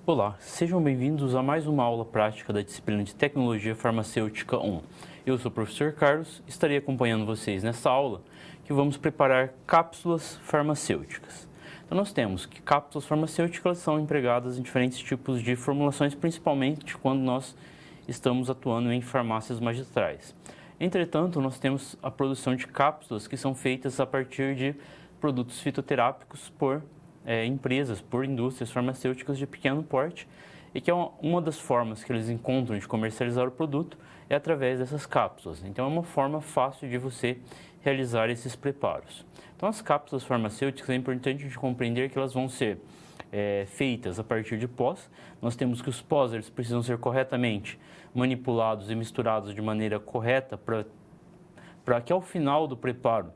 Olá, sejam bem-vindos a mais uma aula prática da disciplina de Tecnologia Farmacêutica 1. Eu sou o professor Carlos e estarei acompanhando vocês nessa aula que vamos preparar cápsulas farmacêuticas. Então nós temos que cápsulas farmacêuticas são empregadas em diferentes tipos de formulações, principalmente quando nós estamos atuando em farmácias magistrais. Entretanto, nós temos a produção de cápsulas que são feitas a partir de produtos fitoterápicos por empresas, por indústrias farmacêuticas de pequeno porte, e que é uma das formas que eles encontram de comercializar o produto é através dessas cápsulas. Então é uma forma fácil de você realizar esses preparos. Então as cápsulas farmacêuticas é importante de compreender que elas vão ser feitas a partir de pós. Nós temos que os pós eles precisam ser corretamente manipulados e misturados de maneira correta para que ao final do preparo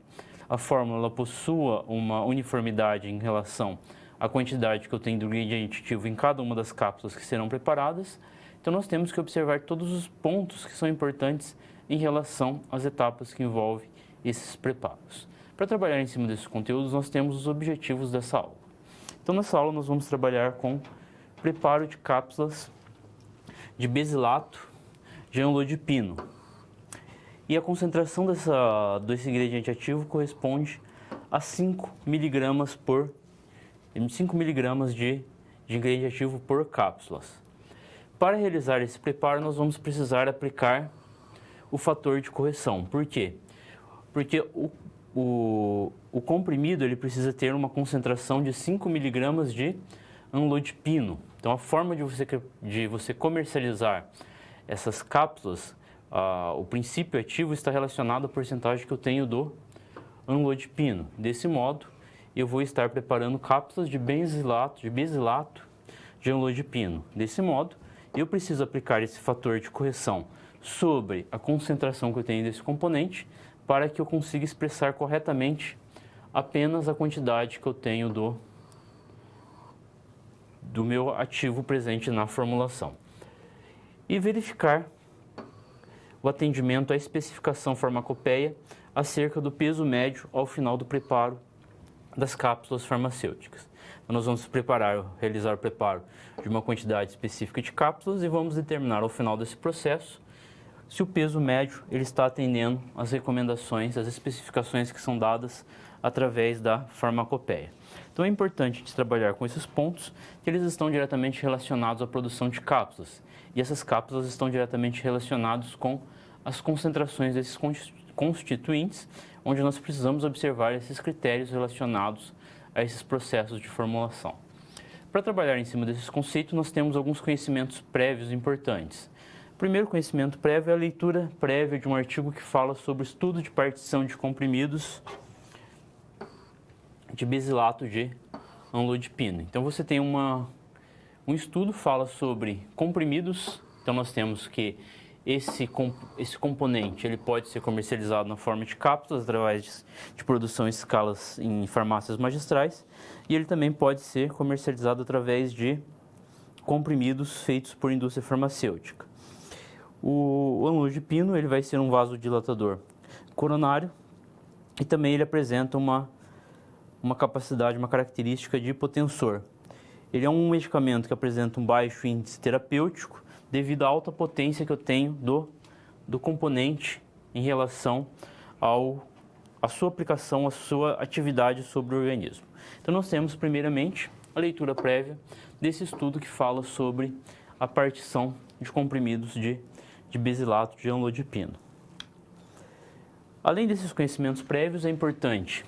a fórmula possua uma uniformidade em relação à quantidade que eu tenho do ingrediente ativo em cada uma das cápsulas que serão preparadas. Então nós temos que observar todos os pontos que são importantes em relação às etapas que envolvem esses preparos. Para trabalhar em cima desses conteúdos, nós temos os objetivos dessa aula. Então nessa aula nós vamos trabalhar com preparo de cápsulas de basilato de amlodipino. E a concentração desse ingrediente ativo corresponde a 5 miligramas de ingrediente ativo por cápsulas. Para realizar esse preparo, nós vamos precisar aplicar o fator de correção. Por quê? Porque o comprimido ele precisa ter uma concentração de 5 miligramas de amlodipino. Então, a forma de você comercializar essas cápsulas, o princípio ativo está relacionado à porcentagem que eu tenho do amlodipino. Desse modo, eu vou estar preparando cápsulas de basilato de amlodipino. Desse modo, eu preciso aplicar esse fator de correção sobre a concentração que eu tenho desse componente para que eu consiga expressar corretamente apenas a quantidade que eu tenho do meu ativo presente na formulação. E verificar o atendimento à especificação farmacopeia acerca do peso médio ao final do preparo das cápsulas farmacêuticas. Então, nós vamos realizar o preparo de uma quantidade específica de cápsulas e vamos determinar ao final desse processo se o peso médio ele está atendendo às recomendações, às especificações que são dadas através da farmacopeia. Então é importante de trabalhar com esses pontos, que eles estão diretamente relacionados à produção de cápsulas. E essas cápsulas estão diretamente relacionadas com as concentrações desses constituintes, onde nós precisamos observar esses critérios relacionados a esses processos de formulação. Para trabalhar em cima desses conceitos, nós temos alguns conhecimentos prévios importantes. O primeiro conhecimento prévio é a leitura prévia de um artigo que fala sobre o estudo de partição de comprimidos de basilato de amlodipino. Então você tem um estudo que fala sobre comprimidos. Então nós temos que esse componente ele pode ser comercializado na forma de cápsulas através de produção em escalas em farmácias magistrais, e ele também pode ser comercializado através de comprimidos feitos por indústria farmacêutica. O amlodipino ele vai ser um vasodilatador coronário e também ele apresenta uma capacidade, uma característica de hipotensor. Ele é um medicamento que apresenta um baixo índice terapêutico devido à alta potência que eu tenho do componente em relação à sua aplicação, à sua atividade sobre o organismo. Então nós temos primeiramente a leitura prévia desse estudo que fala sobre a partição de comprimidos de basilato de amlodipino. Além desses conhecimentos prévios, é importante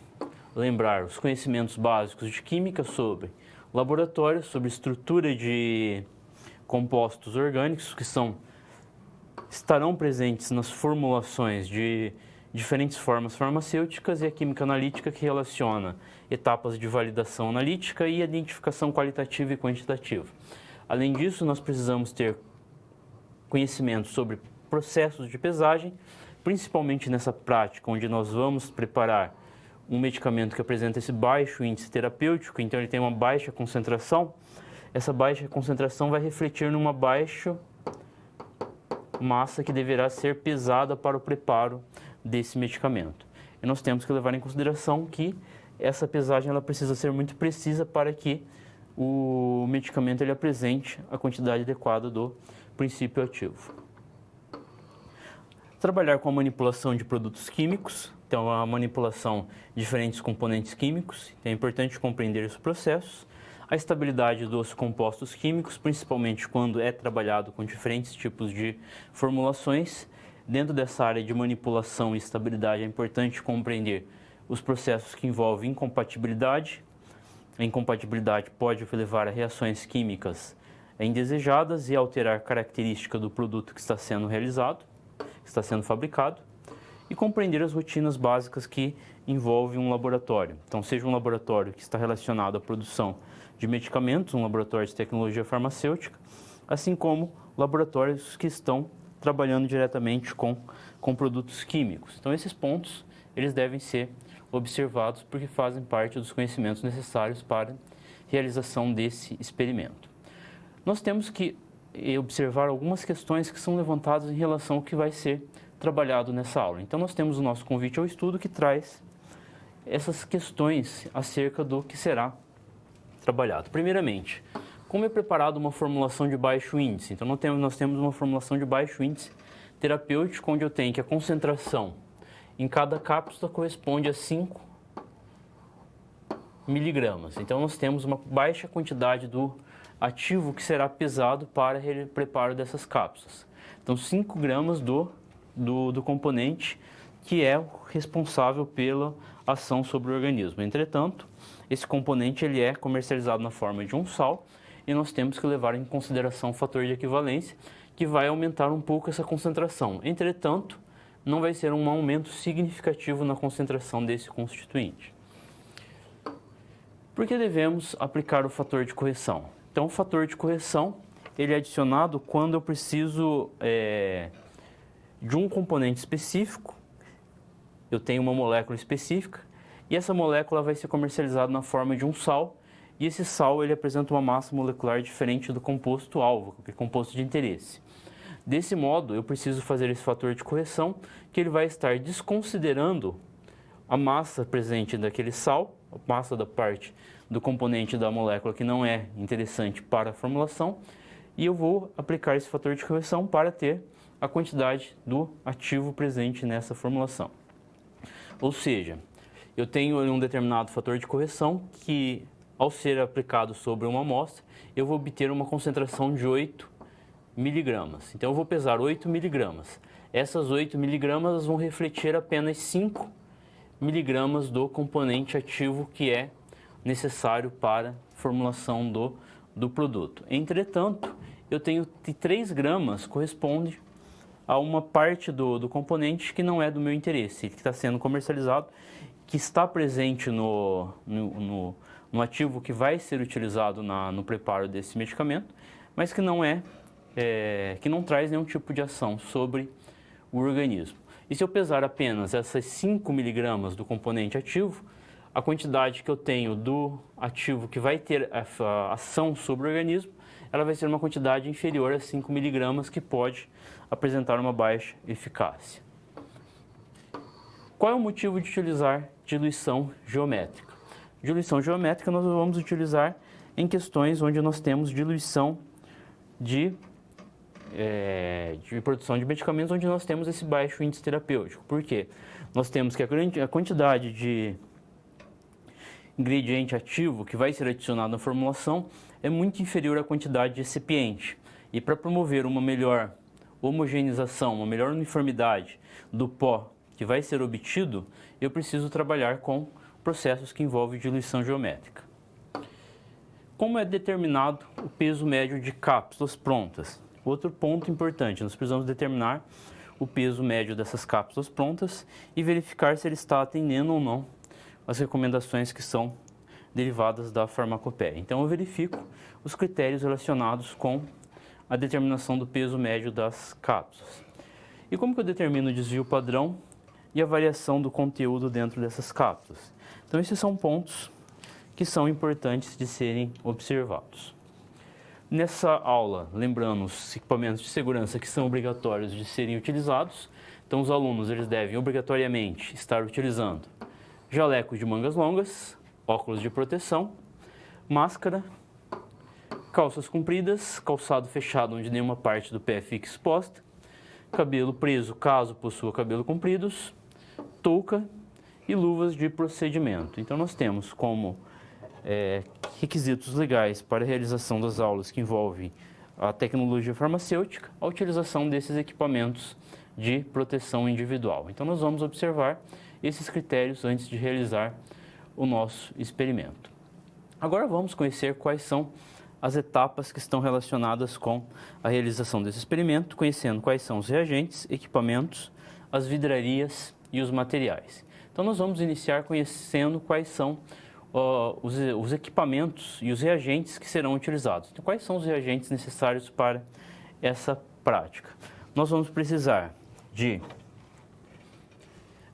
lembrar os conhecimentos básicos de química sobre laboratório, sobre estrutura de compostos orgânicos que estarão presentes nas formulações de diferentes formas farmacêuticas, e a química analítica que relaciona etapas de validação analítica e identificação qualitativa e quantitativa. Além disso, nós precisamos ter conhecimento sobre processos de pesagem, principalmente nessa prática onde nós vamos preparar um medicamento que apresenta esse baixo índice terapêutico, então ele tem uma baixa concentração. Essa baixa concentração vai refletir numa baixa massa que deverá ser pesada para o preparo desse medicamento. E nós temos que levar em consideração que essa pesagem ela precisa ser muito precisa para que o medicamento ele apresente a quantidade adequada do princípio ativo. Trabalhar com a manipulação de produtos químicos, então a manipulação de diferentes componentes químicos, então é importante compreender os processos, a estabilidade dos compostos químicos, principalmente quando é trabalhado com diferentes tipos de formulações. Dentro dessa área de manipulação e estabilidade é importante compreender os processos que envolvem incompatibilidade. A incompatibilidade pode levar a reações químicas indesejadas e alterar a característica do produto que está sendo realizado, que está sendo fabricado, e compreender as rotinas básicas que envolvem um laboratório. Então, seja um laboratório que está relacionado à produção de medicamentos, um laboratório de tecnologia farmacêutica, assim como laboratórios que estão trabalhando diretamente com produtos químicos. Então, esses pontos eles devem ser observados porque fazem parte dos conhecimentos necessários para a realização desse experimento. Nós temos que observar algumas questões que são levantadas em relação ao que vai ser trabalhado nessa aula. Então, nós temos o nosso convite ao estudo que traz essas questões acerca do que será trabalhado. Primeiramente, como é preparada uma formulação de baixo índice? Então, nós temos uma formulação de baixo índice terapêutico, onde eu tenho que a concentração em cada cápsula corresponde a 5 miligramas. Então, nós temos uma baixa quantidade do ativo que será pesado para o preparo dessas cápsulas. Então, 5 gramas do componente que é responsável pela ação sobre o organismo. Entretanto, esse componente ele é comercializado na forma de um sal e nós temos que levar em consideração o fator de equivalência, que vai aumentar um pouco essa concentração. Entretanto, não vai ser um aumento significativo na concentração desse constituinte. Por que devemos aplicar o fator de correção? Então, o fator de correção ele é adicionado quando eu preciso de um componente específico, eu tenho uma molécula específica, e essa molécula vai ser comercializada na forma de um sal, e esse sal ele apresenta uma massa molecular diferente do composto alvo, que é composto de interesse. Desse modo, eu preciso fazer esse fator de correção, que ele vai estar desconsiderando a massa presente daquele sal, a massa da parte do componente da molécula que não é interessante para a formulação, e eu vou aplicar esse fator de correção para ter a quantidade do ativo presente nessa formulação. Ou seja, eu tenho um determinado fator de correção que, ao ser aplicado sobre uma amostra, eu vou obter uma concentração de 8 miligramas. Então, eu vou pesar 8 miligramas. Essas 8 miligramas vão refletir apenas 5 miligramas do componente ativo que é necessário para a formulação do produto. Entretanto, eu tenho 3 gramas corresponde a uma parte do componente que não é do meu interesse, que está sendo comercializado, que está presente no ativo que vai ser utilizado no preparo desse medicamento, mas que não traz nenhum tipo de ação sobre o organismo. E se eu pesar apenas essas 5 miligramas do componente ativo, a quantidade que eu tenho do ativo que vai ter a ação sobre o organismo, ela vai ser uma quantidade inferior a 5 miligramas, que pode apresentar uma baixa eficácia. Qual é o motivo de utilizar diluição geométrica? Diluição geométrica nós vamos utilizar em questões onde nós temos diluição de produção de medicamentos, onde nós temos esse baixo índice terapêutico. Por quê? Nós temos que a quantidade de ingrediente ativo que vai ser adicionado na formulação é muito inferior à quantidade de recipiente. E para promover uma melhor homogeneização, uma melhor uniformidade do pó que vai ser obtido, eu preciso trabalhar com processos que envolvem diluição geométrica. Como é determinado o peso médio de cápsulas prontas? Outro ponto importante, nós precisamos determinar o peso médio dessas cápsulas prontas e verificar se ele está atendendo ou não as recomendações que são derivadas da farmacopeia. Então, eu verifico os critérios relacionados com a determinação do peso médio das cápsulas. E como que eu determino o desvio padrão e a variação do conteúdo dentro dessas cápsulas? Então, esses são pontos que são importantes de serem observados. Nessa aula, lembrando os equipamentos de segurança que são obrigatórios de serem utilizados, então os alunos eles devem obrigatoriamente estar utilizando jaleco de mangas longas, óculos de proteção, máscara calças compridas, calçado fechado onde nenhuma parte do pé fique exposta, cabelo preso caso possua cabelo compridos, touca e luvas de procedimento. Então nós temos como requisitos legais para a realização das aulas que envolvem a tecnologia farmacêutica, a utilização desses equipamentos de proteção individual. Então nós vamos observar esses critérios antes de realizar o nosso experimento. Agora vamos conhecer quais são as etapas que estão relacionadas com a realização desse experimento, conhecendo quais são os reagentes, equipamentos, as vidrarias e os materiais. Então nós vamos iniciar conhecendo quais são os equipamentos e os reagentes que serão utilizados. Então, quais são os reagentes necessários para essa prática? Nós vamos precisar de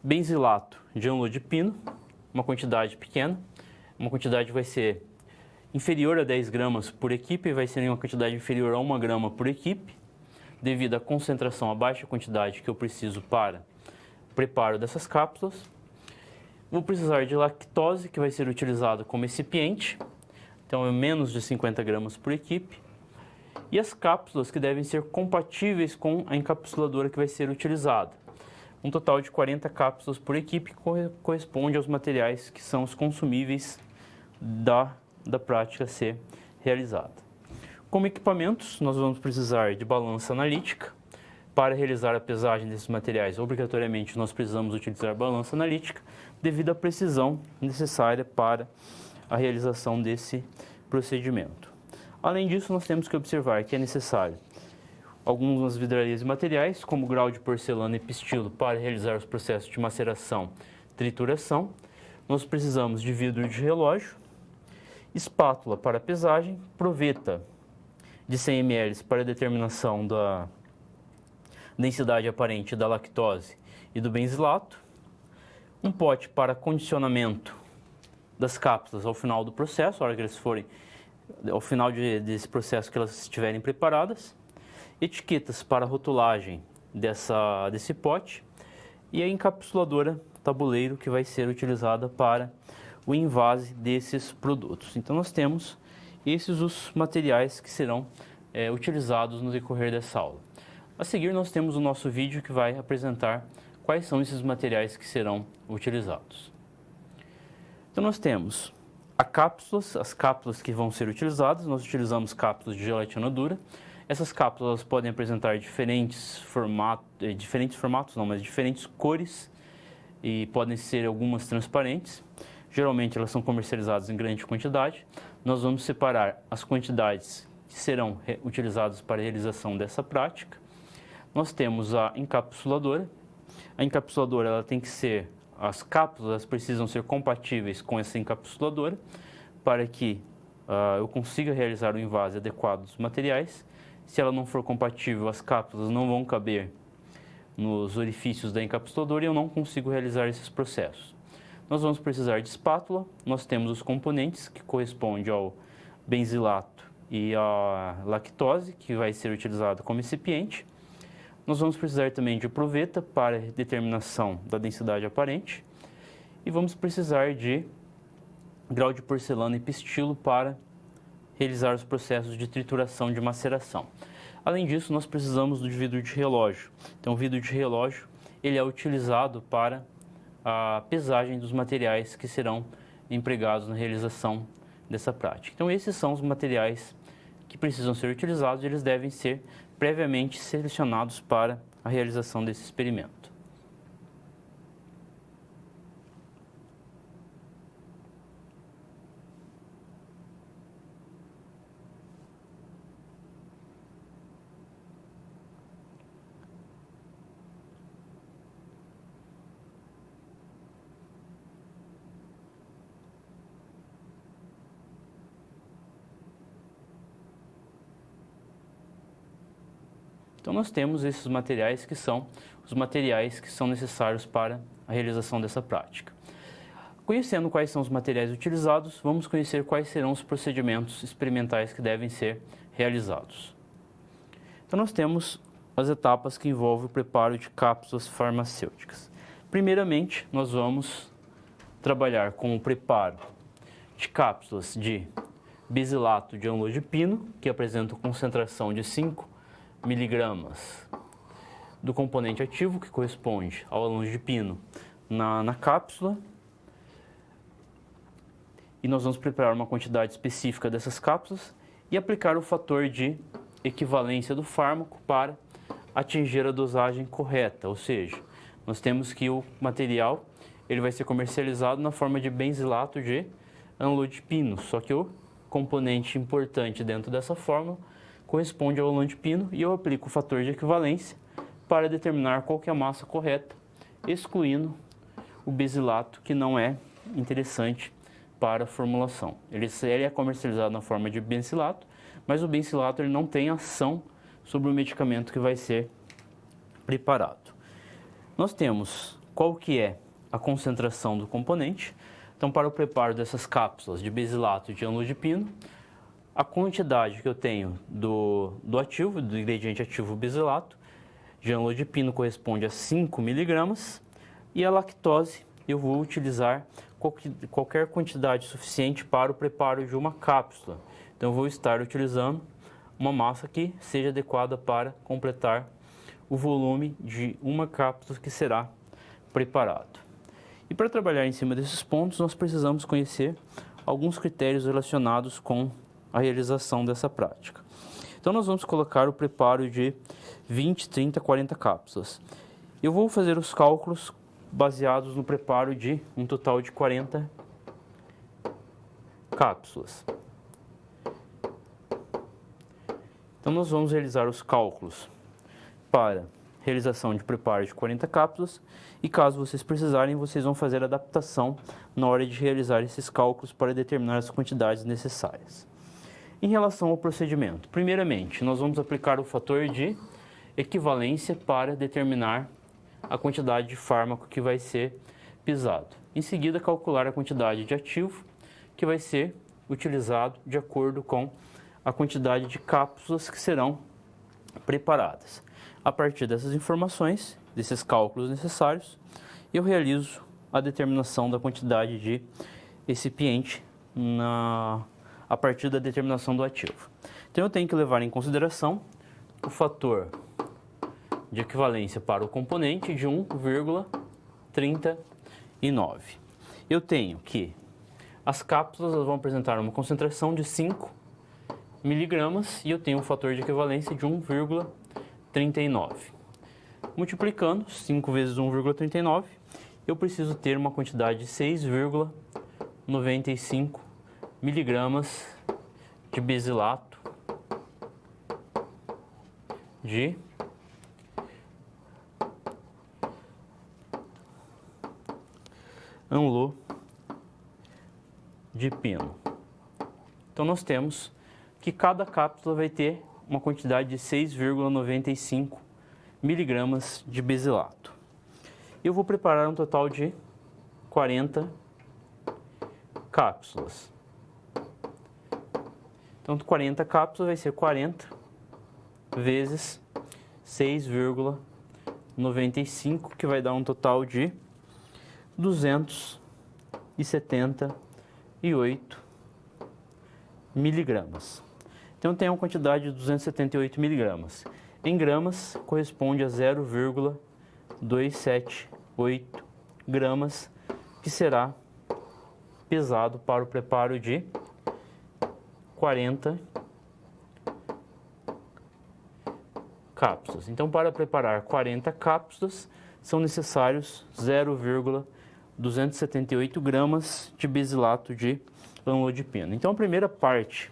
benzilato de amlodipino, uma quantidade pequena, uma quantidade vai ser inferior a 10 gramas por equipe, vai ser uma quantidade inferior a 1 grama por equipe, devido à concentração, a baixa quantidade que eu preciso para o preparo dessas cápsulas. Vou precisar de lactose, que vai ser utilizado como recipiente, então é menos de 50 gramas por equipe. E as cápsulas que devem ser compatíveis com a encapsuladora que vai ser utilizada. Um total de 40 cápsulas por equipe, que corresponde aos materiais que são os consumíveis da prática a ser realizada. Como equipamentos, nós vamos precisar de balança analítica. Para realizar a pesagem desses materiais, obrigatoriamente nós precisamos utilizar balança analítica devido à precisão necessária para a realização desse procedimento. Além disso, nós temos que observar que é necessário algumas vidrarias e materiais, como grau de porcelana e pistilo, para realizar os processos de maceração e trituração. Nós precisamos de vidro de relógio, espátula para pesagem, proveta de 100 ml para determinação da densidade aparente da lactose e do benzilato, um pote para condicionamento das cápsulas ao final do processo, a hora que eles forem, ao final desse processo que elas estiverem preparadas, etiquetas para rotulagem desse pote e a encapsuladora tabuleiro que vai ser utilizada para o envase desses produtos. Então nós temos esses os materiais que serão utilizados no decorrer dessa aula. A seguir, nós temos o nosso vídeo que vai apresentar quais são esses materiais que serão utilizados. Então, nós temos as cápsulas que vão ser utilizadas. Nós utilizamos cápsulas de gelatina dura. Essas cápsulas podem apresentar diferentes cores e podem ser algumas transparentes. Geralmente, elas são comercializadas em grande quantidade. Nós vamos separar as quantidades que serão utilizadas para a realização dessa prática. Nós temos a encapsuladora. A encapsuladora ela tem que ser, as cápsulas precisam ser compatíveis com essa encapsuladora para que eu consiga realizar o envase adequado dos materiais. Se ela não for compatível, as cápsulas não vão caber nos orifícios da encapsuladora e eu não consigo realizar esses processos. Nós vamos precisar de espátula. Nós temos os componentes que correspondem ao benzilato e à lactose, que vai ser utilizado como recipiente. Nós vamos precisar também de proveta para determinação da densidade aparente e vamos precisar de grau de porcelana e pistilo para realizar os processos de trituração de maceração. Além disso, nós precisamos do vidro de relógio. Então, o vidro de relógio ele é utilizado para a pesagem dos materiais que serão empregados na realização dessa prática. Então, esses são os materiais que precisam ser utilizados e eles devem ser previamente selecionados para a realização desse experimento. Então, nós temos esses materiais que são os materiais que são necessários para a realização dessa prática. Conhecendo quais são os materiais utilizados, vamos conhecer quais serão os procedimentos experimentais que devem ser realizados. Então, nós temos as etapas que envolvem o preparo de cápsulas farmacêuticas. Primeiramente, nós vamos trabalhar com o preparo de cápsulas de besilato de ânulo de pino, que apresenta concentração de 5 miligramas do componente ativo, que corresponde ao ânulo de pino na cápsula. E nós vamos preparar uma quantidade específica dessas cápsulas e aplicar o fator de equivalência do fármaco para atingir a dosagem correta, ou seja, nós temos que o material ele vai ser comercializado na forma de benzilato de ânulo de pino, só que o componente importante dentro dessa fórmula corresponde ao ânulo de pino e eu aplico o fator de equivalência para determinar qual que é a massa correta, excluindo o besilato, que não é interessante para a formulação. Ele é comercializado na forma de benzilato, mas o benzilato ele não tem ação sobre o medicamento que vai ser preparado. Nós temos qual que é a concentração do componente. Então, para o preparo dessas cápsulas de besilato de ânulo de pino, a quantidade que eu tenho do ativo, do ingrediente ativo besilato de ânulo de pino corresponde a 5 miligramas e a lactose eu vou utilizar qualquer quantidade suficiente para o preparo de uma cápsula. Então, eu vou estar utilizando uma massa que seja adequada para completar o volume de uma cápsula que será preparado. E para trabalhar em cima desses pontos, nós precisamos conhecer alguns critérios relacionados com a realização dessa prática. Então, nós vamos colocar o preparo de 20, 30, 40 cápsulas. Eu vou fazer os cálculos baseados no preparo de um total de 40 cápsulas. Então, nós vamos realizar os cálculos para realização de preparo de 40 cápsulas e caso vocês precisarem, vocês vão fazer adaptação na hora de realizar esses cálculos para determinar as quantidades necessárias. Em relação ao procedimento, primeiramente, nós vamos aplicar o fator de equivalência para determinar a quantidade de fármaco que vai ser pisado. Em seguida, calcular a quantidade de ativo que vai ser utilizado de acordo com a quantidade de cápsulas que serão preparadas. A partir dessas informações, desses cálculos necessários, eu realizo a determinação da quantidade de recipiente a partir da determinação do ativo. Então, eu tenho que levar em consideração o fator de equivalência para o componente de 1,39. Eu tenho que as cápsulas vão apresentar uma concentração de 5 miligramas e eu tenho um fator de equivalência de 1,39. Multiplicando 5 vezes 1,39, eu preciso ter uma quantidade de 6,95 miligramas de besilato de ânulo de pino. Então, nós temos que cada cápsula vai ter uma quantidade de 6,95 miligramas de besilato. Eu vou preparar um total de 40 cápsulas. Então, 40 cápsulas vai ser 40 vezes 6,95, que vai dar um total de 278 miligramas. Então, tem uma quantidade de 278 miligramas. Em gramas, corresponde a 0,278 gramas, que será pesado para o preparo de 40 cápsulas. Então, para preparar 40 cápsulas, são necessários 0,278 gramas de besilato de ânulo de pino. Então, a primeira parte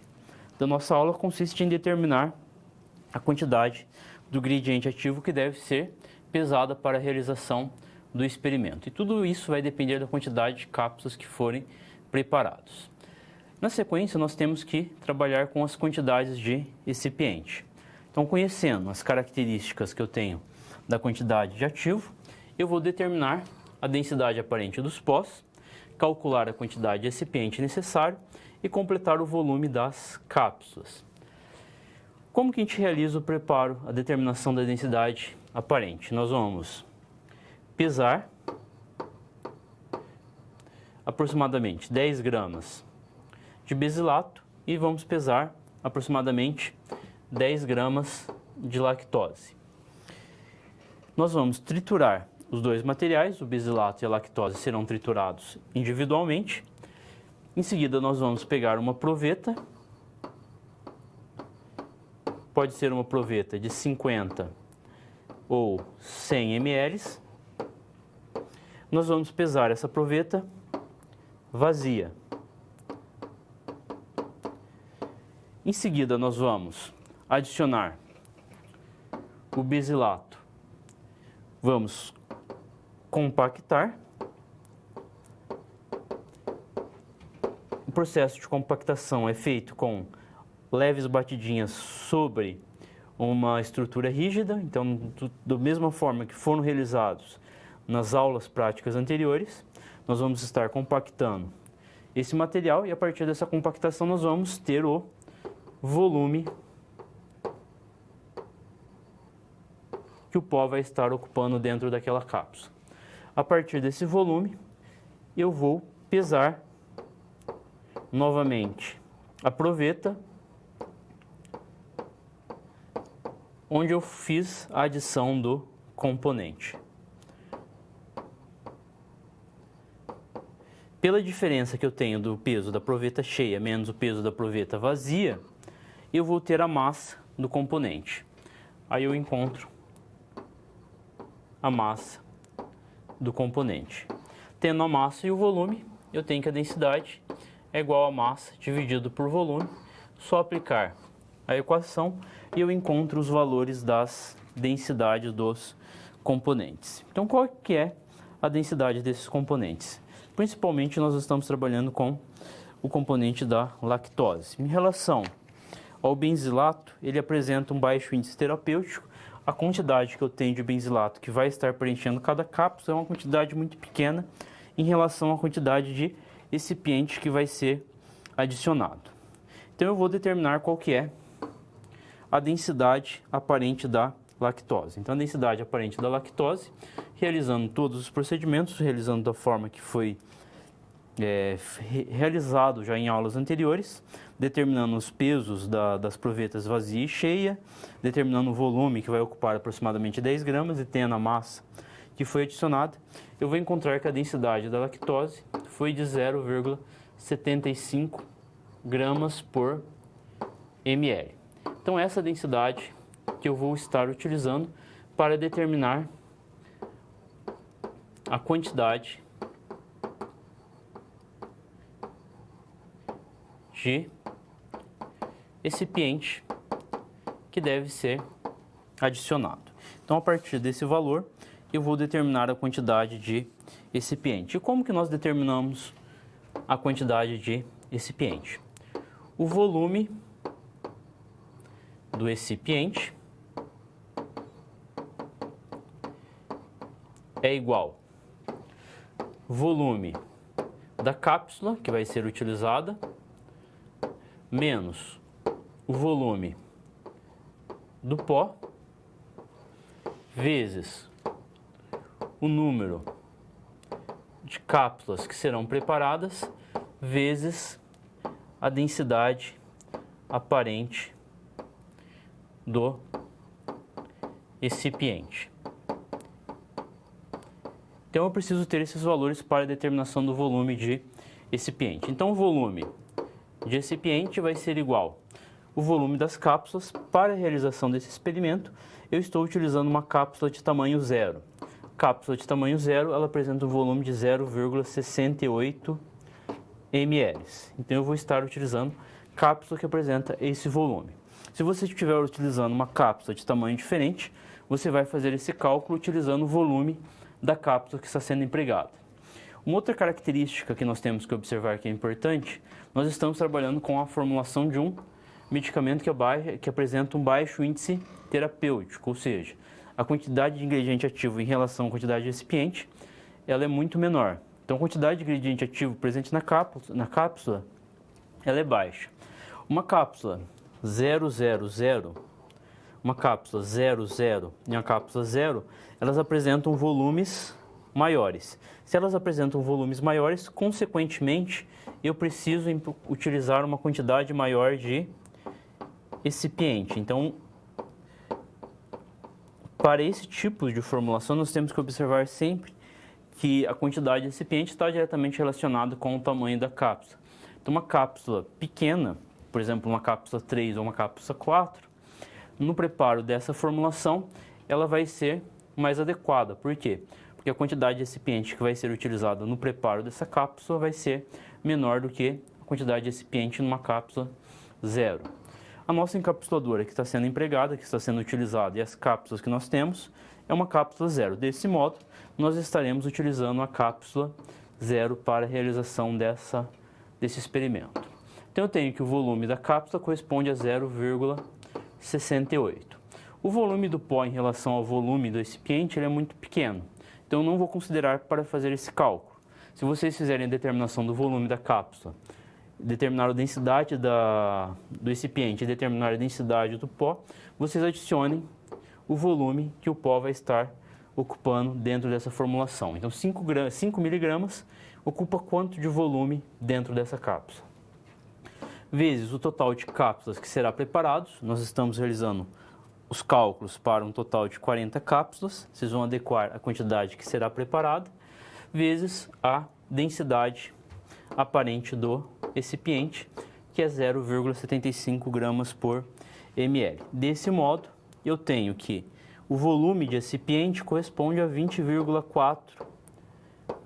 da nossa aula consiste em determinar a quantidade do ingrediente ativo que deve ser pesada para a realização do experimento. E tudo isso vai depender da quantidade de cápsulas que forem preparados. Na sequência, nós temos que trabalhar com as quantidades de recipiente. Então, conhecendo as características que eu tenho da quantidade de ativo, eu vou determinar a densidade aparente dos pós, calcular a quantidade de recipiente necessário e completar o volume das cápsulas. Como que a gente realiza o preparo, a determinação da densidade aparente? Nós vamos pesar aproximadamente 10 gramas de besilato e vamos pesar aproximadamente 10 gramas de lactose. Nós vamos triturar os dois materiais, o basilato e a lactose serão triturados individualmente. Em seguida, nós vamos pegar uma proveta, pode ser uma proveta de 50 ou 100 ml. Nós vamos pesar essa proveta vazia. Em seguida, nós vamos adicionar o basilato. Vamos compactar. O processo de compactação é feito com leves batidinhas sobre uma estrutura rígida. Então, da mesma forma que foram realizados nas aulas práticas anteriores, nós vamos estar compactando esse material e a partir dessa compactação nós vamos ter o volume que o pó vai estar ocupando dentro daquela cápsula. A partir desse volume, eu vou pesar novamente a proveta, onde eu fiz a adição do componente. Pela diferença que eu tenho do peso da proveta cheia menos o peso da proveta vazia, eu vou ter a massa do componente. Aí eu encontro a massa do componente. Tendo a massa e o volume, eu tenho que a densidade é igual a massa dividido por volume. Só aplicar a equação e eu encontro os valores das densidades dos componentes. Então, qual que é a densidade desses componentes? Principalmente, nós estamos trabalhando com o componente da lactose. Em relação ao benzilato, ele apresenta um baixo índice terapêutico. A quantidade que eu tenho de benzilato que vai estar preenchendo cada cápsula é uma quantidade muito pequena em relação à quantidade de excipiente que vai ser adicionado. Então, eu vou determinar qual que é a densidade aparente da lactose. Então, a densidade aparente da lactose, realizando todos os procedimentos, realizando da forma que foi realizado já em aulas anteriores, determinando os pesos das provetas vazia e cheia, determinando o volume que vai ocupar aproximadamente 10 gramas e tendo a massa que foi adicionada, eu vou encontrar que a densidade da lactose foi de 0,75 gramas por ml. Então, essa densidade que eu vou estar utilizando para determinar a quantidade de excipiente que deve ser adicionado. Então, a partir desse valor, eu vou determinar a quantidade de excipiente. E como que nós determinamos a quantidade de excipiente? O volume do excipiente é igual volume da cápsula que vai ser utilizada menos o volume do pó vezes o número de cápsulas que serão preparadas vezes a densidade aparente do excipiente. Então, eu preciso ter esses valores para a determinação do volume de excipiente. Então, o volume de excipiente vai ser igual ao volume das cápsulas. Para a realização desse experimento, eu estou utilizando uma cápsula de tamanho zero. Cápsula de tamanho zero, ela apresenta um volume de 0,68 ml. Então, eu vou estar utilizando cápsula que apresenta esse volume. Se você estiver utilizando uma cápsula de tamanho diferente, você vai fazer esse cálculo utilizando o volume da cápsula que está sendo empregada. Uma outra característica que nós temos que observar que é importante, nós estamos trabalhando com a formulação de um medicamento que apresenta um baixo índice terapêutico, ou seja, a quantidade de ingrediente ativo em relação à quantidade de recipiente, ela é muito menor. Então, a quantidade de ingrediente ativo presente na cápsula ela é baixa. Uma cápsula 000, uma cápsula 00 e uma cápsula 0, elas apresentam volumes maiores. Se elas apresentam volumes maiores, consequentemente, eu preciso utilizar uma quantidade maior de excipiente. Então, para esse tipo de formulação, nós temos que observar sempre que a quantidade de recipiente está diretamente relacionada com o tamanho da cápsula. Então, uma cápsula pequena, por exemplo, uma cápsula 3 ou uma cápsula 4, no preparo dessa formulação, ela vai ser mais adequada. Por quê? Porque a quantidade de recipiente que vai ser utilizada no preparo dessa cápsula vai ser menor do que a quantidade de recipiente numa cápsula 0. A nossa encapsuladora que está sendo empregada, que está sendo utilizada, e as cápsulas que nós temos, é uma cápsula 0. Desse modo, nós estaremos utilizando a cápsula 0 para a realização desse experimento. Então, eu tenho que o volume da cápsula corresponde a 0,68. O volume do pó em relação ao volume do recipiente ele é muito pequeno, então eu não vou considerar para fazer esse cálculo. Se vocês fizerem a determinação do volume da cápsula, determinar a densidade do recipiente e determinar a densidade do pó, vocês adicionem o volume que o pó vai estar ocupando dentro dessa formulação. Então, 5 miligramas ocupa quanto de volume dentro dessa cápsula? Vezes o total de cápsulas que será preparado, nós estamos realizando os cálculos para um total de 40 cápsulas, vocês vão adequar a quantidade que será preparada, vezes a densidade aparente do recipiente, que é 0,75 gramas por ml. Desse modo, eu tenho que o volume de recipiente corresponde a 20,4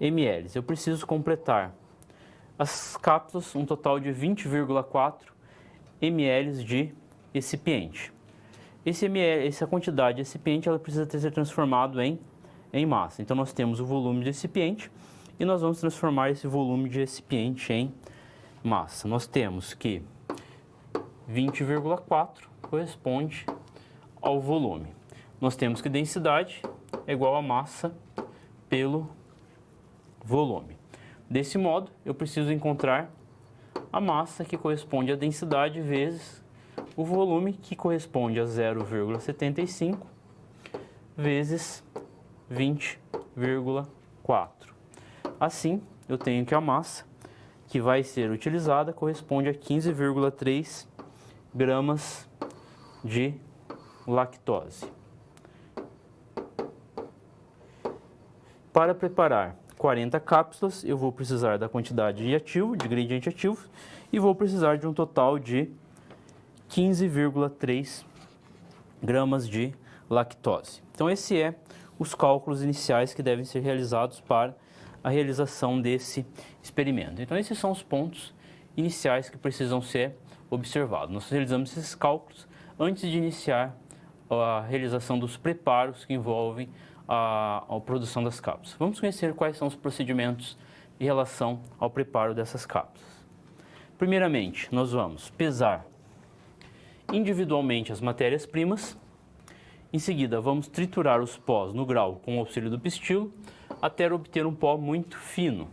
ml. Eu preciso completar as cápsulas, um total de 20,4 ml de recipiente. Essa quantidade de recipiente ela precisa ser transformado em massa. Então, nós temos o volume de recipiente e nós vamos transformar esse volume de recipiente em massa. Nós temos que 20,4 corresponde ao volume. Nós temos que densidade é igual a massa pelo volume. Desse modo, eu preciso encontrar a massa que corresponde à densidade vezes o volume, que corresponde a 0,75 vezes 20,4. Assim, eu tenho que a massa que vai ser utilizada corresponde a 15,3 gramas de lactose. Para preparar 40 cápsulas, eu vou precisar da quantidade de ativo, de ingrediente ativo, e vou precisar de um total de 15,3 gramas de lactose. Então, esses são os cálculos iniciais que devem ser realizados para a realização desse experimento. Então, esses são os pontos iniciais que precisam ser observados. Nós realizamos esses cálculos antes de iniciar a realização dos preparos que envolvem a produção das cápsulas. Vamos conhecer quais são os procedimentos em relação ao preparo dessas cápsulas. Primeiramente, nós vamos pesar individualmente as matérias-primas. Em seguida, vamos triturar os pós no grau com o auxílio do pistilo até obter um pó muito fino.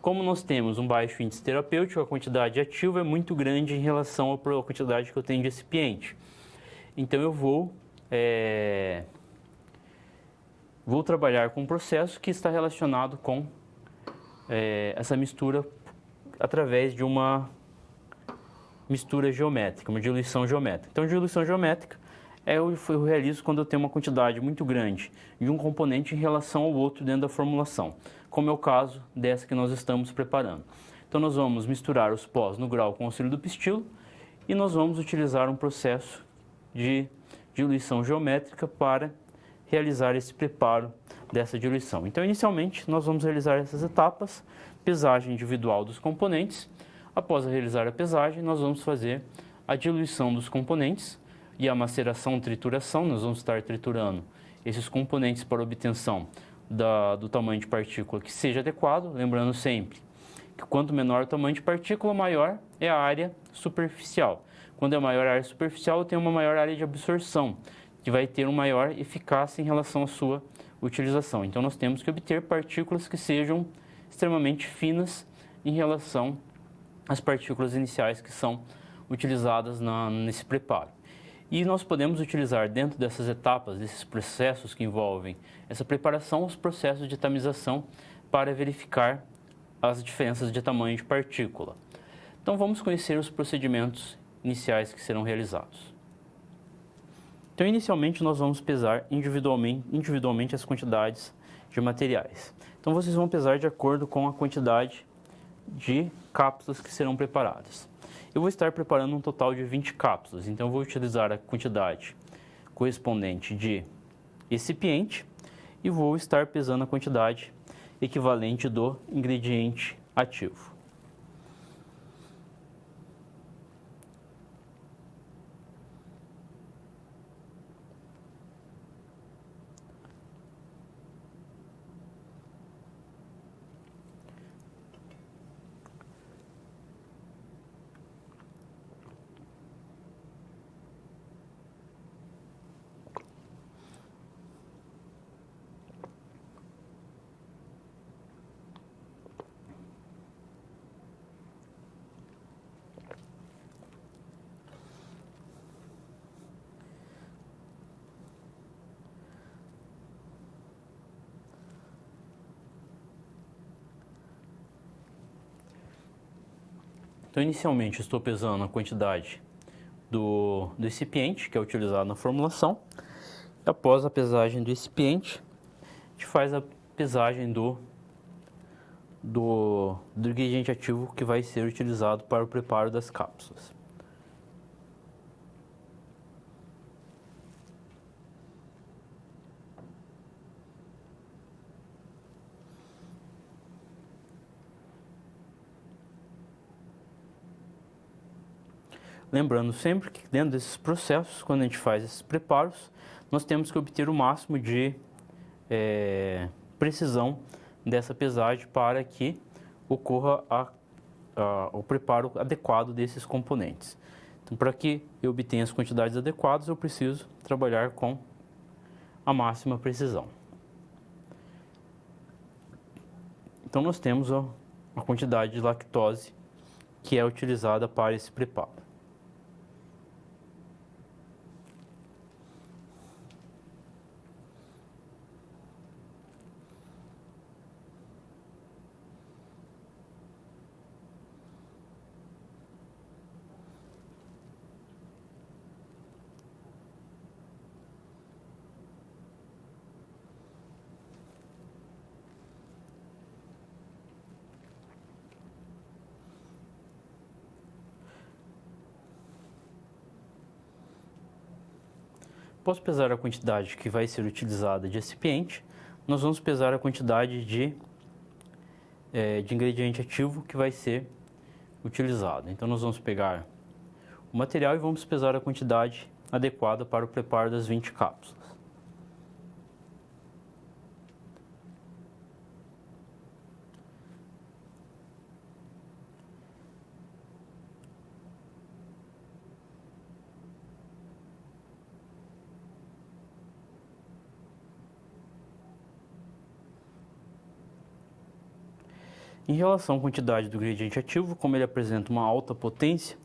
Como nós temos um baixo índice terapêutico, a quantidade ativa é muito grande em relação à quantidade que eu tenho de recipiente. Então, eu vou trabalhar com um processo que está relacionado com essa mistura através de uma mistura geométrica, uma diluição geométrica. Então, diluição geométrica eu realizo quando eu tenho uma quantidade muito grande de um componente em relação ao outro dentro da formulação, como é o caso dessa que nós estamos preparando. Então, nós vamos misturar os pós no grau com o auxílio do pistilo e nós vamos utilizar um processo de diluição geométrica para realizar esse preparo dessa diluição. Então, inicialmente, nós vamos realizar essas etapas, pesagem individual dos componentes. Após realizar a pesagem, nós vamos fazer a diluição dos componentes e a maceração, trituração. Nós vamos estar triturando esses componentes para obtenção do tamanho de partícula que seja adequado, lembrando sempre que quanto menor o tamanho de partícula, maior é a área superficial. Quando é maior a área superficial, eu tenho uma maior área de absorção, que vai ter uma maior eficácia em relação à sua utilização. Então, nós temos que obter partículas que sejam extremamente finas em relação às partículas iniciais que são utilizadas nesse preparo. E nós podemos utilizar dentro dessas etapas, desses processos que envolvem essa preparação, os processos de tamização para verificar as diferenças de tamanho de partícula. Então vamos conhecer os procedimentos iniciais que serão realizados. Então inicialmente nós vamos pesar individualmente as quantidades de materiais. Então vocês vão pesar de acordo com a quantidade de cápsulas que serão preparadas. Eu vou estar preparando um total de 20 cápsulas, então eu vou utilizar a quantidade correspondente de recipiente e vou estar pesando a quantidade equivalente do ingrediente ativo. Então, inicialmente, estou pesando a quantidade do recipiente, que é utilizado na formulação. Após a pesagem do recipiente, a gente faz a pesagem do ingrediente ativo que vai ser utilizado para o preparo das cápsulas. Lembrando sempre que dentro desses processos, quando a gente faz esses preparos, nós temos que obter o máximo de precisão dessa pesagem para que ocorra o preparo adequado desses componentes. Então, para que eu obtenha as quantidades adequadas, eu preciso trabalhar com a máxima precisão. Então, nós temos a quantidade de lactose que é utilizada para esse preparo. Após pesar a quantidade que vai ser utilizada de recipiente, nós vamos pesar a quantidade de ingrediente ativo que vai ser utilizado. Então, nós vamos pegar o material e vamos pesar a quantidade adequada para o preparo das 20 cápsulas. Em relação à quantidade do ingrediente ativo, como ele apresenta uma alta potência,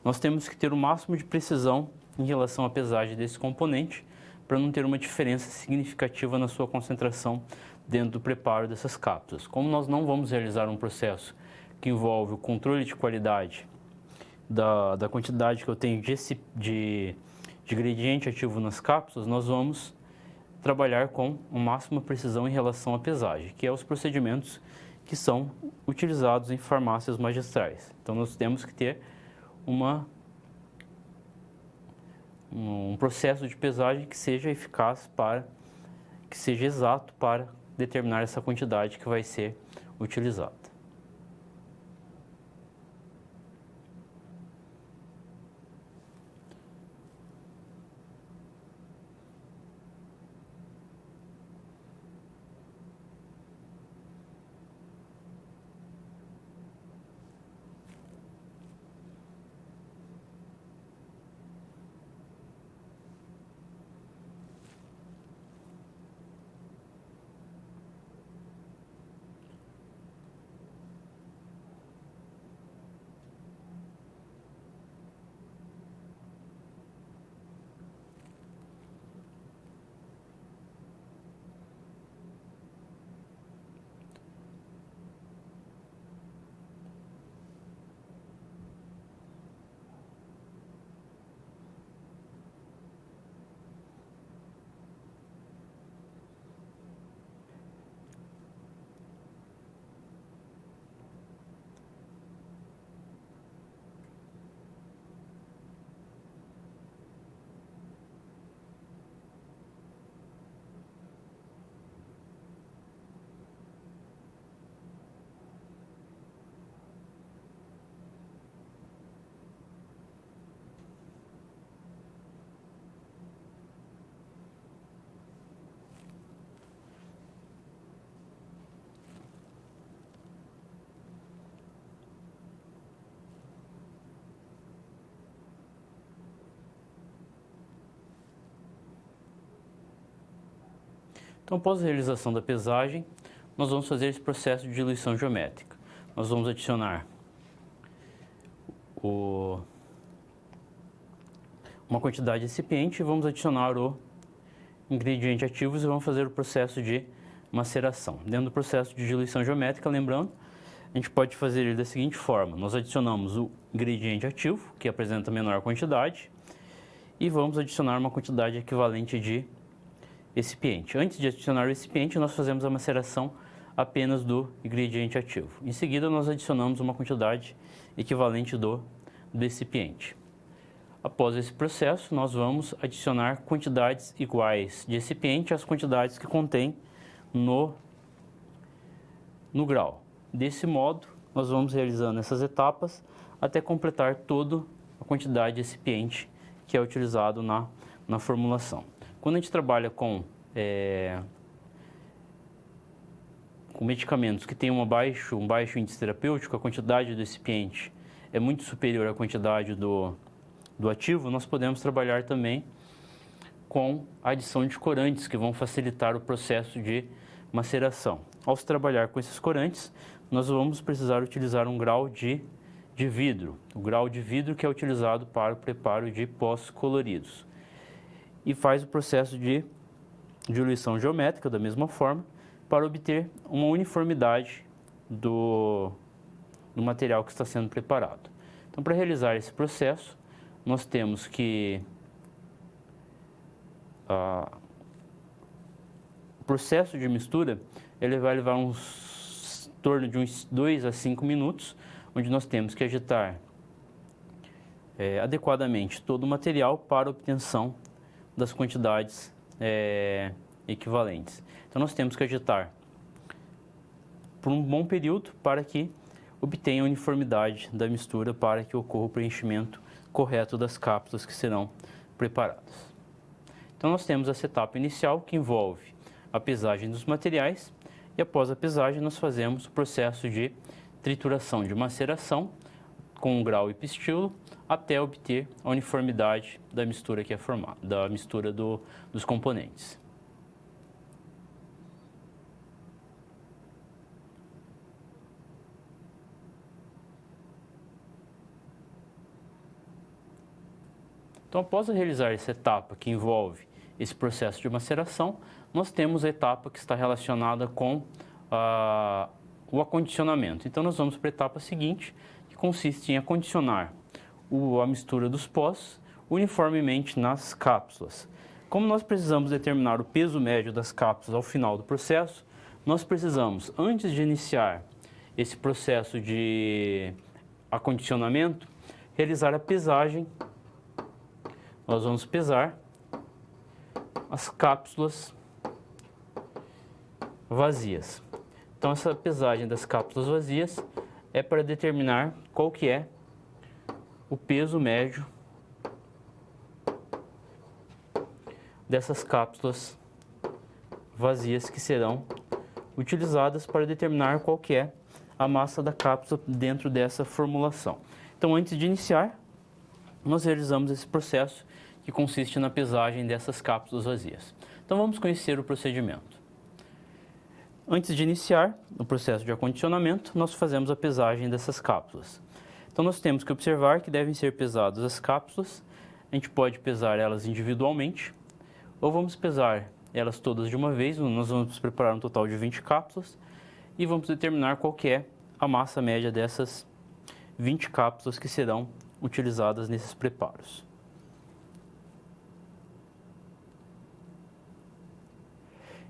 nós temos que ter o máximo de precisão em relação à pesagem desse componente para não ter uma diferença significativa na sua concentração dentro do preparo dessas cápsulas. Como nós não vamos realizar um processo que envolve o controle de qualidade da quantidade que eu tenho de ingrediente ativo nas cápsulas, nós vamos trabalhar com a máxima precisão em relação à pesagem, que é os procedimentos que são utilizados em farmácias magistrais. Então, nós temos que ter um processo de pesagem que seja eficaz que seja exato para determinar essa quantidade que vai ser utilizada. Então, após a realização da pesagem, nós vamos fazer esse processo de diluição geométrica. Nós vamos adicionar uma quantidade recipiente e vamos adicionar o ingrediente ativos e vamos fazer o processo de maceração. Dentro do processo de diluição geométrica, lembrando, a gente pode fazer ele da seguinte forma: nós adicionamos o ingrediente ativo, que apresenta menor quantidade, e vamos adicionar uma quantidade equivalente de recipiente. Antes de adicionar o recipiente, nós fazemos a maceração apenas do ingrediente ativo. Em seguida, nós adicionamos uma quantidade equivalente do recipiente. Após esse processo, nós vamos adicionar quantidades iguais de recipiente às quantidades que contém no grau. Desse modo, nós vamos realizando essas etapas até completar toda a quantidade de recipiente que é utilizado na formulação. Quando a gente trabalha com medicamentos que têm um baixo índice terapêutico, a quantidade do recipiente é muito superior à quantidade do ativo, nós podemos trabalhar também com a adição de corantes, que vão facilitar o processo de maceração. Ao se trabalhar com esses corantes, nós vamos precisar utilizar um grau de vidro, o grau de vidro que é utilizado para o preparo de pós coloridos. E faz o processo de diluição geométrica da mesma forma, para obter uma uniformidade do material que está sendo preparado. Então, para realizar esse processo, nós temos que o processo de mistura ele vai levar em torno de uns 2 a 5 minutos, onde nós temos que agitar adequadamente todo o material para obtenção das quantidades equivalentes. Então, nós temos que agitar por um bom período para que obtenha a uniformidade da mistura, para que ocorra o preenchimento correto das cápsulas que serão preparadas. Então, nós temos essa etapa inicial que envolve a pesagem dos materiais e após a pesagem nós fazemos o processo de trituração, de maceração com um grau e pistilo até obter a uniformidade da mistura que é formada, da mistura dos componentes. Então, após realizar essa etapa que envolve esse processo de maceração, nós temos a etapa que está relacionada com o acondicionamento. Então, nós vamos para a etapa seguinte, que consiste em acondicionar a mistura dos pós uniformemente nas cápsulas. Como nós precisamos determinar o peso médio das cápsulas ao final do processo, nós precisamos, antes de iniciar esse processo de acondicionamento, realizar a pesagem. Nós vamos pesar as cápsulas vazias. Então, essa pesagem das cápsulas vazias é para determinar qual que é o peso médio dessas cápsulas vazias que serão utilizadas para determinar qual que é a massa da cápsula dentro dessa formulação. Então, antes de iniciar, nós realizamos esse processo que consiste na pesagem dessas cápsulas vazias. Então, vamos conhecer o procedimento. Antes de iniciar o processo de acondicionamento, nós fazemos a pesagem dessas cápsulas. Então, nós temos que observar que devem ser pesadas as cápsulas. A gente pode pesar elas individualmente, ou vamos pesar elas todas de uma vez. Nós vamos preparar um total de 20 cápsulas e vamos determinar qual que é a massa média dessas 20 cápsulas que serão utilizadas nesses preparos.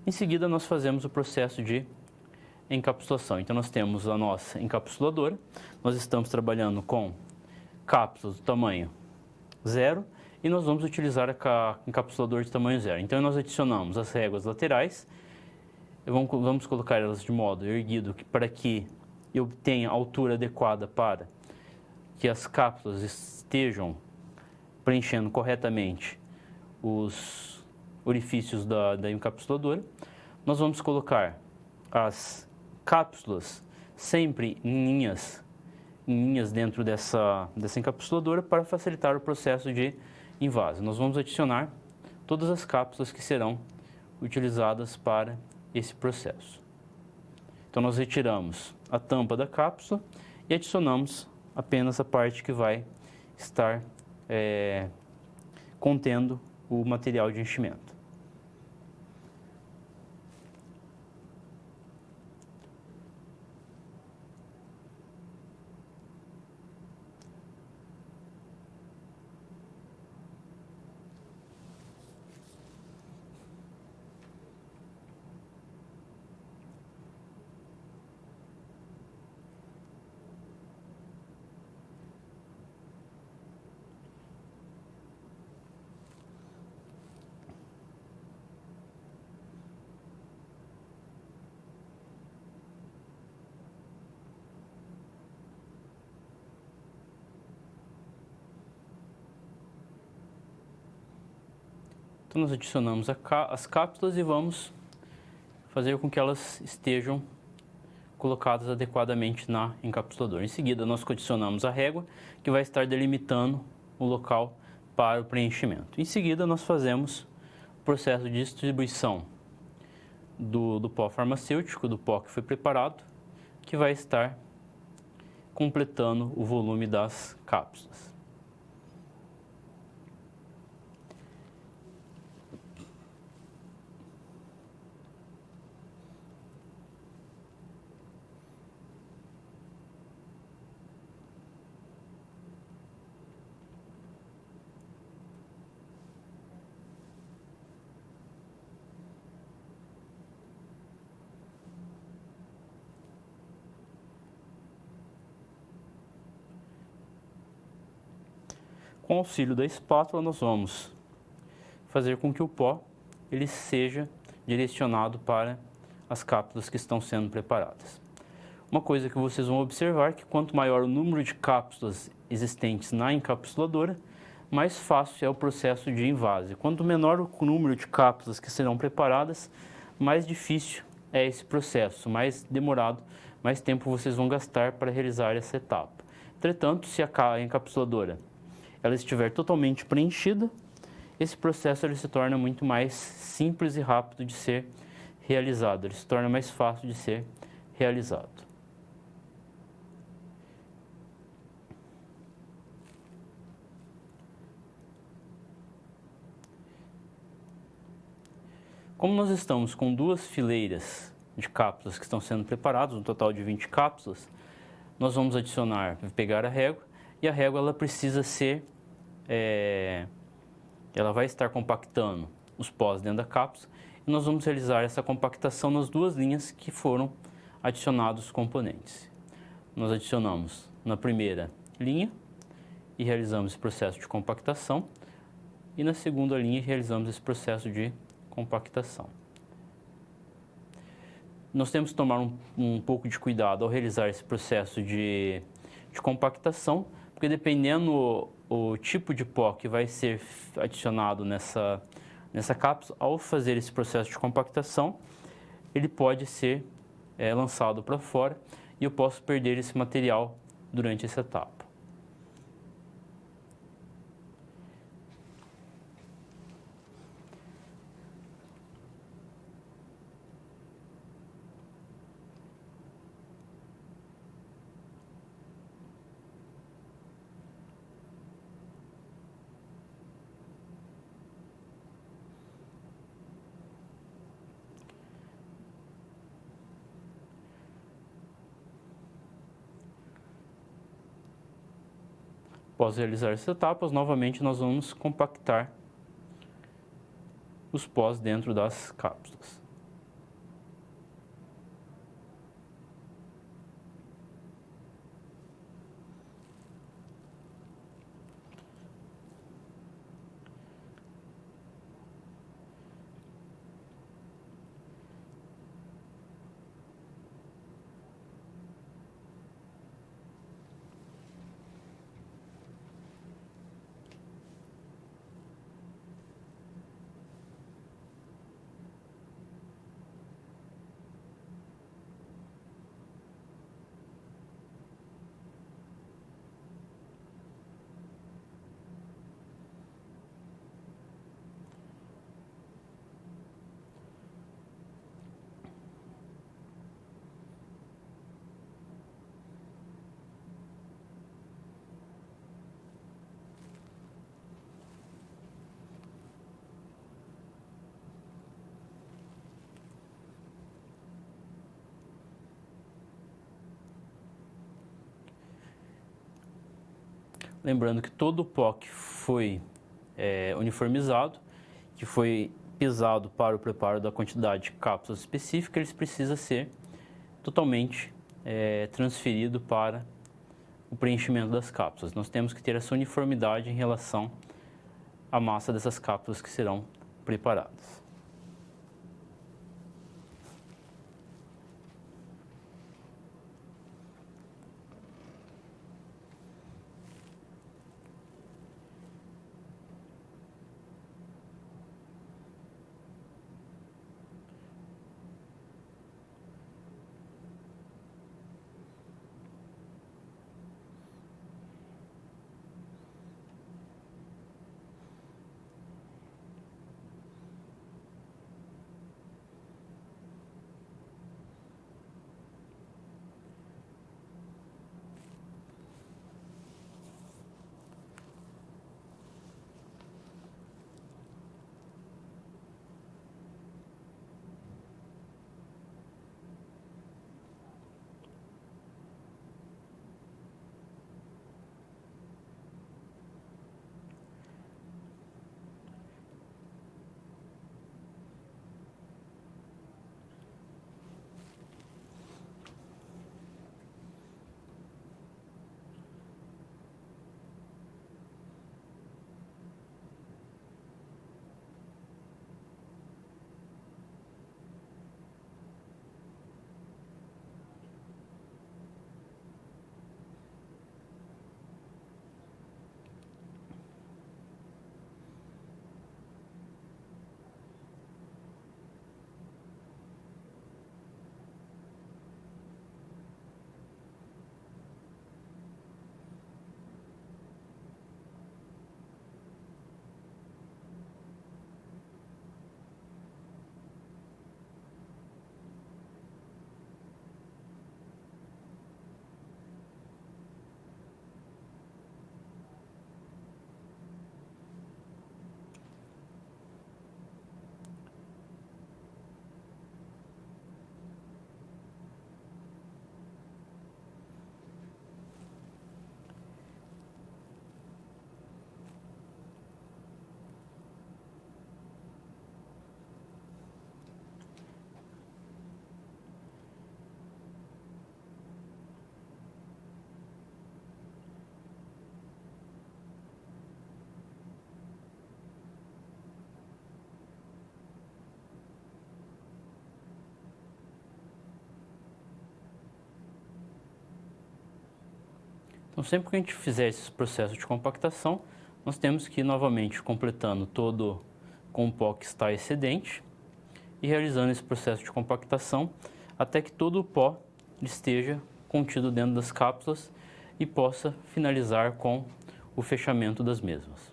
Em seguida, nós fazemos o processo de encapsulação. Então, nós temos a nossa encapsuladora. Nós estamos trabalhando com cápsulas do tamanho 0 e nós vamos utilizar a encapsuladora de tamanho 0. Então, nós adicionamos as réguas laterais. Vamos colocar elas de modo erguido para que eu tenha a altura adequada para que as cápsulas estejam preenchendo corretamente os orifícios da encapsuladora. Nós vamos colocar as cápsulas sempre em linhas dentro dessa encapsuladora para facilitar o processo de invase. Nós vamos adicionar todas as cápsulas que serão utilizadas para esse processo. Então, nós retiramos a tampa da cápsula e adicionamos apenas a parte que vai estar contendo o material de enchimento. Então, nós adicionamos as cápsulas e vamos fazer com que elas estejam colocadas adequadamente na encapsuladora. Em seguida, nós condicionamos a régua, que vai estar delimitando o local para o preenchimento. Em seguida, nós fazemos o processo de distribuição do pó farmacêutico, do pó que foi preparado, que vai estar completando o volume das cápsulas. Com o auxílio da espátula, nós vamos fazer com que o pó ele seja direcionado para as cápsulas que estão sendo preparadas. Uma coisa que vocês vão observar é que quanto maior o número de cápsulas existentes na encapsuladora, mais fácil é o processo de invase. Quanto menor o número de cápsulas que serão preparadas, mais difícil é esse processo, mais demorado, mais tempo vocês vão gastar para realizar essa etapa. Entretanto, se a encapsuladora ela estiver totalmente preenchida, esse processo ele se torna muito mais simples e rápido de ser realizado, ele se torna mais fácil de ser realizado. Como nós estamos com 2 fileiras de cápsulas que estão sendo preparadas, um total de 20 cápsulas, nós vamos pegar a régua, e a régua ela precisa ser, ela vai estar compactando os pós dentro da cápsula, e nós vamos realizar essa compactação nas 2 linhas que foram adicionados os componentes. Nós adicionamos na primeira linha e realizamos esse processo de compactação, e na segunda linha realizamos esse processo de compactação. Nós temos que tomar um pouco de cuidado ao realizar esse processo de compactação, porque dependendo o tipo de pó que vai ser adicionado nessa cápsula, ao fazer esse processo de compactação, ele pode ser lançado para fora e eu posso perder esse material durante essa etapa. Após realizar essas etapas, novamente nós vamos compactar os pós dentro das cápsulas. Lembrando que todo o pó que foi uniformizado, que foi pesado para o preparo da quantidade de cápsulas específica, ele precisa ser totalmente transferido para o preenchimento das cápsulas. Nós temos que ter essa uniformidade em relação à massa dessas cápsulas que serão preparadas. Então, sempre que a gente fizer esses processos de compactação, nós temos que ir novamente completando todo com o pó que está excedente e realizando esse processo de compactação até que todo o pó esteja contido dentro das cápsulas e possa finalizar com o fechamento das mesmas.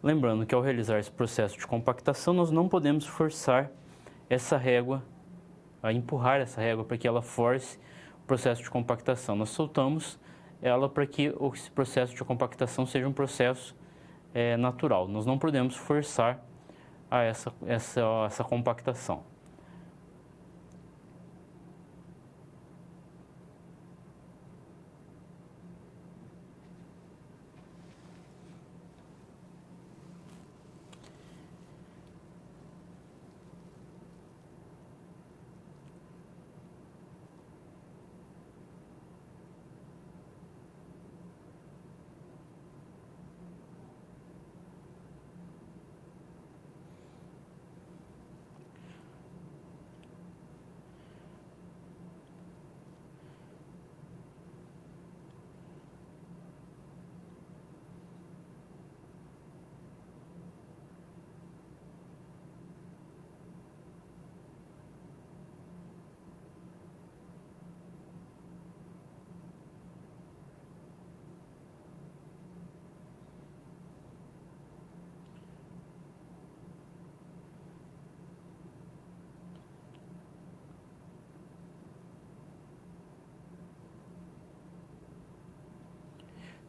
Lembrando que ao realizar esse processo de compactação, nós não podemos forçar essa régua, a empurrar essa régua para que ela force o processo de compactação. Nós soltamos ela para que esse processo de compactação seja um processo natural. Nós não podemos forçar a essa compactação.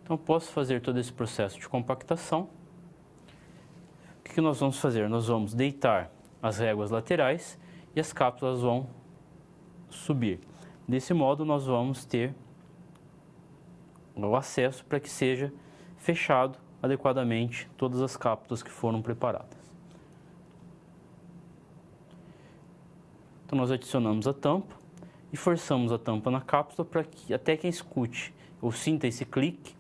Então, após fazer todo esse processo de compactação, o que nós vamos fazer? Nós vamos deitar as réguas laterais e as cápsulas vão subir. Desse modo, nós vamos ter o acesso para que seja fechado adequadamente todas as cápsulas que foram preparadas. Então, nós adicionamos a tampa e forçamos a tampa na cápsula para que até quem escute ou sinta esse clique,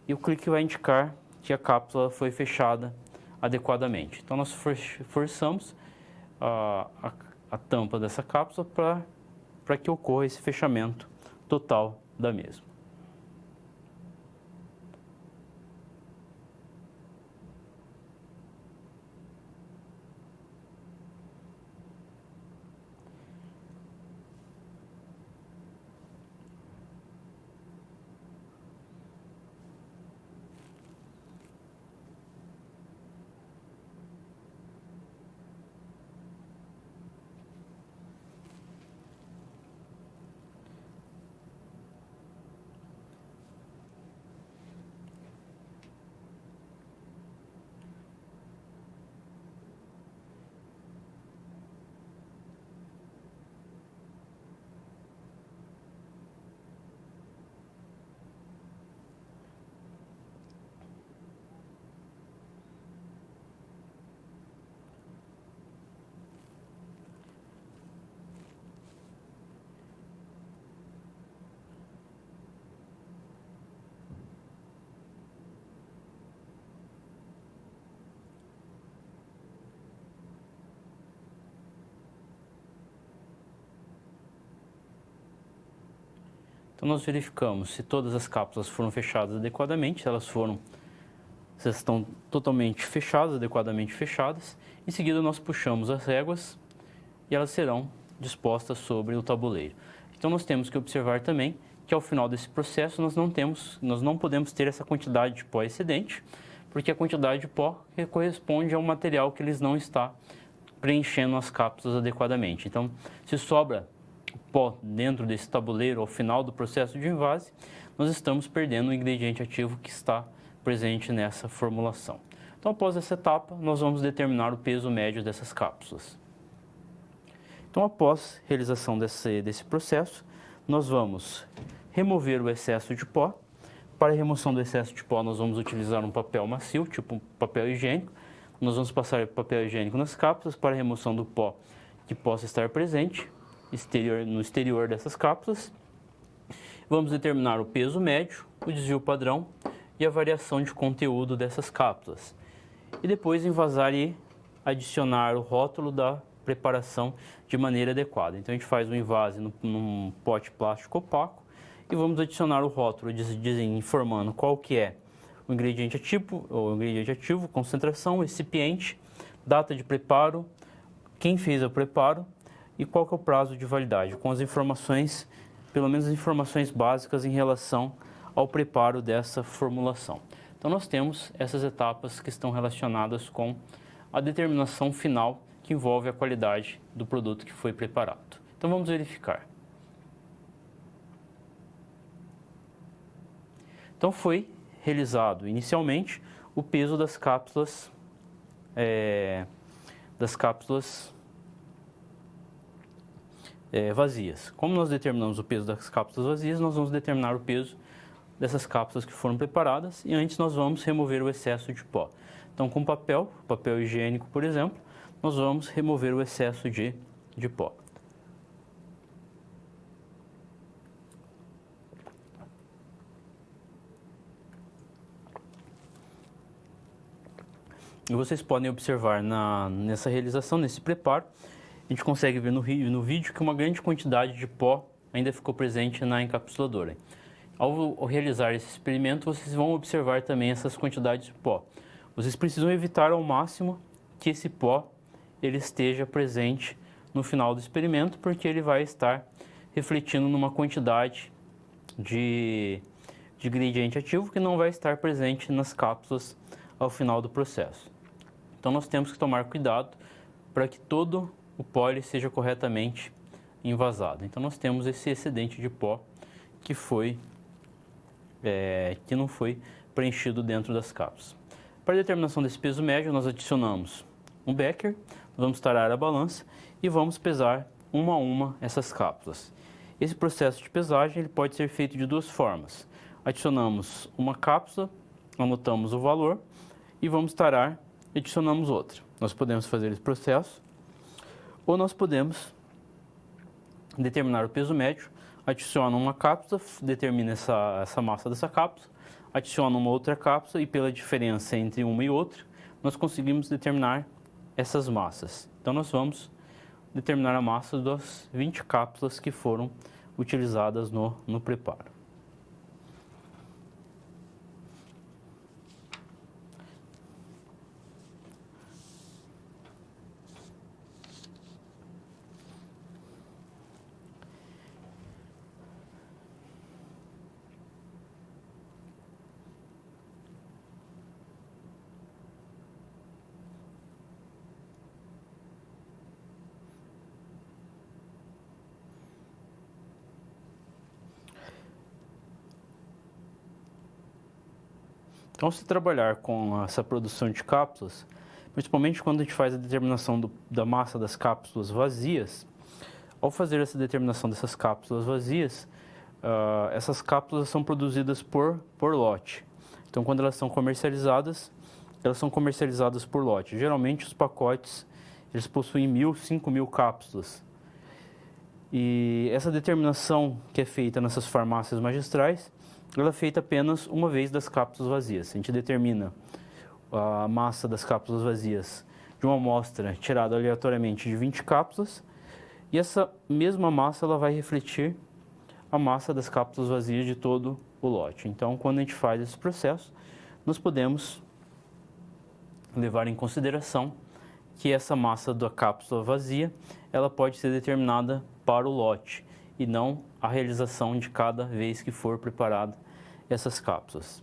e o clique vai indicar que a cápsula foi fechada adequadamente. Então, nós forçamos a tampa dessa cápsula para que ocorra esse fechamento total da mesma. Então, nós verificamos se todas as cápsulas foram fechadas adequadamente, se estão totalmente fechadas, adequadamente fechadas. Em seguida, nós puxamos as réguas e elas serão dispostas sobre o tabuleiro. Então, nós temos que observar também que ao final desse processo nós não podemos ter essa quantidade de pó excedente, porque a quantidade de pó corresponde a um material que eles não está preenchendo as cápsulas adequadamente. Então, se sobra pó dentro desse tabuleiro ao final do processo de invase, nós estamos perdendo o ingrediente ativo que está presente nessa formulação. Então, após essa etapa, nós vamos determinar o peso médio dessas cápsulas. Então, após a realização desse processo, nós vamos remover o excesso de pó. Para a remoção do excesso de pó, nós vamos utilizar um papel macio, tipo um papel higiênico. Nós vamos passar papel higiênico nas cápsulas para a remoção do pó que possa estar presente no exterior dessas cápsulas. Vamos determinar o peso médio, o desvio padrão e a variação de conteúdo dessas cápsulas. E depois envasar e adicionar o rótulo da preparação de maneira adequada. Então, a gente faz um invase num pote plástico opaco e vamos adicionar o rótulo informando qual que é o ingrediente ativo, concentração, recipiente, data de preparo, quem fez o preparo e qual que é o prazo de validade, com as informações, pelo menos as informações básicas em relação ao preparo dessa formulação. Então, nós temos essas etapas que estão relacionadas com a determinação final que envolve a qualidade do produto que foi preparado. Então, vamos verificar. Então, foi realizado inicialmente o peso das cápsulas vazias. Como nós determinamos o peso das cápsulas vazias, nós vamos determinar o peso dessas cápsulas que foram preparadas e antes nós vamos remover o excesso de pó. Então, com papel higiênico, por exemplo, nós vamos remover o excesso de pó. E vocês podem observar nessa realização, nesse preparo, a gente consegue ver no vídeo que uma grande quantidade de pó ainda ficou presente na encapsuladora. Ao realizar esse experimento, vocês vão observar também essas quantidades de pó. Vocês precisam evitar ao máximo que esse pó ele esteja presente no final do experimento, porque ele vai estar refletindo numa quantidade de ingrediente ativo que não vai estar presente nas cápsulas ao final do processo. Então, nós temos que tomar cuidado para que todo o pó ele seja corretamente envasado. Então, nós temos esse excedente de pó que foi que não foi preenchido dentro das cápsulas. Para a determinação desse peso médio, nós adicionamos um becker, vamos tarar a balança e vamos pesar uma a uma essas cápsulas. Esse processo de pesagem ele pode ser feito de duas formas. Adicionamos uma cápsula, anotamos o valor e vamos tarar e adicionamos outra. Nós podemos fazer esse processo ou nós podemos determinar o peso médio, adiciona uma cápsula, determina essa massa dessa cápsula, adiciona uma outra cápsula e pela diferença entre uma e outra, nós conseguimos determinar essas massas. Então nós vamos determinar a massa das 20 cápsulas que foram utilizadas no preparo. Então, se trabalhar com essa produção de cápsulas, principalmente quando a gente faz a determinação da massa das cápsulas vazias, ao fazer essa determinação dessas cápsulas vazias, essas cápsulas são produzidas por lote. Então, quando elas são comercializadas por lote. Geralmente, os pacotes eles possuem 1.000, 5.000 cápsulas. E essa determinação que é feita nessas farmácias magistrais, ela é feita apenas uma vez das cápsulas vazias. A gente determina a massa das cápsulas vazias de uma amostra tirada aleatoriamente de 20 cápsulas e essa mesma massa ela vai refletir a massa das cápsulas vazias de todo o lote. Então, quando a gente faz esse processo, nós podemos levar em consideração que essa massa da cápsula vazia ela pode ser determinada para o lote e não a realização de cada vez que for preparada essas cápsulas.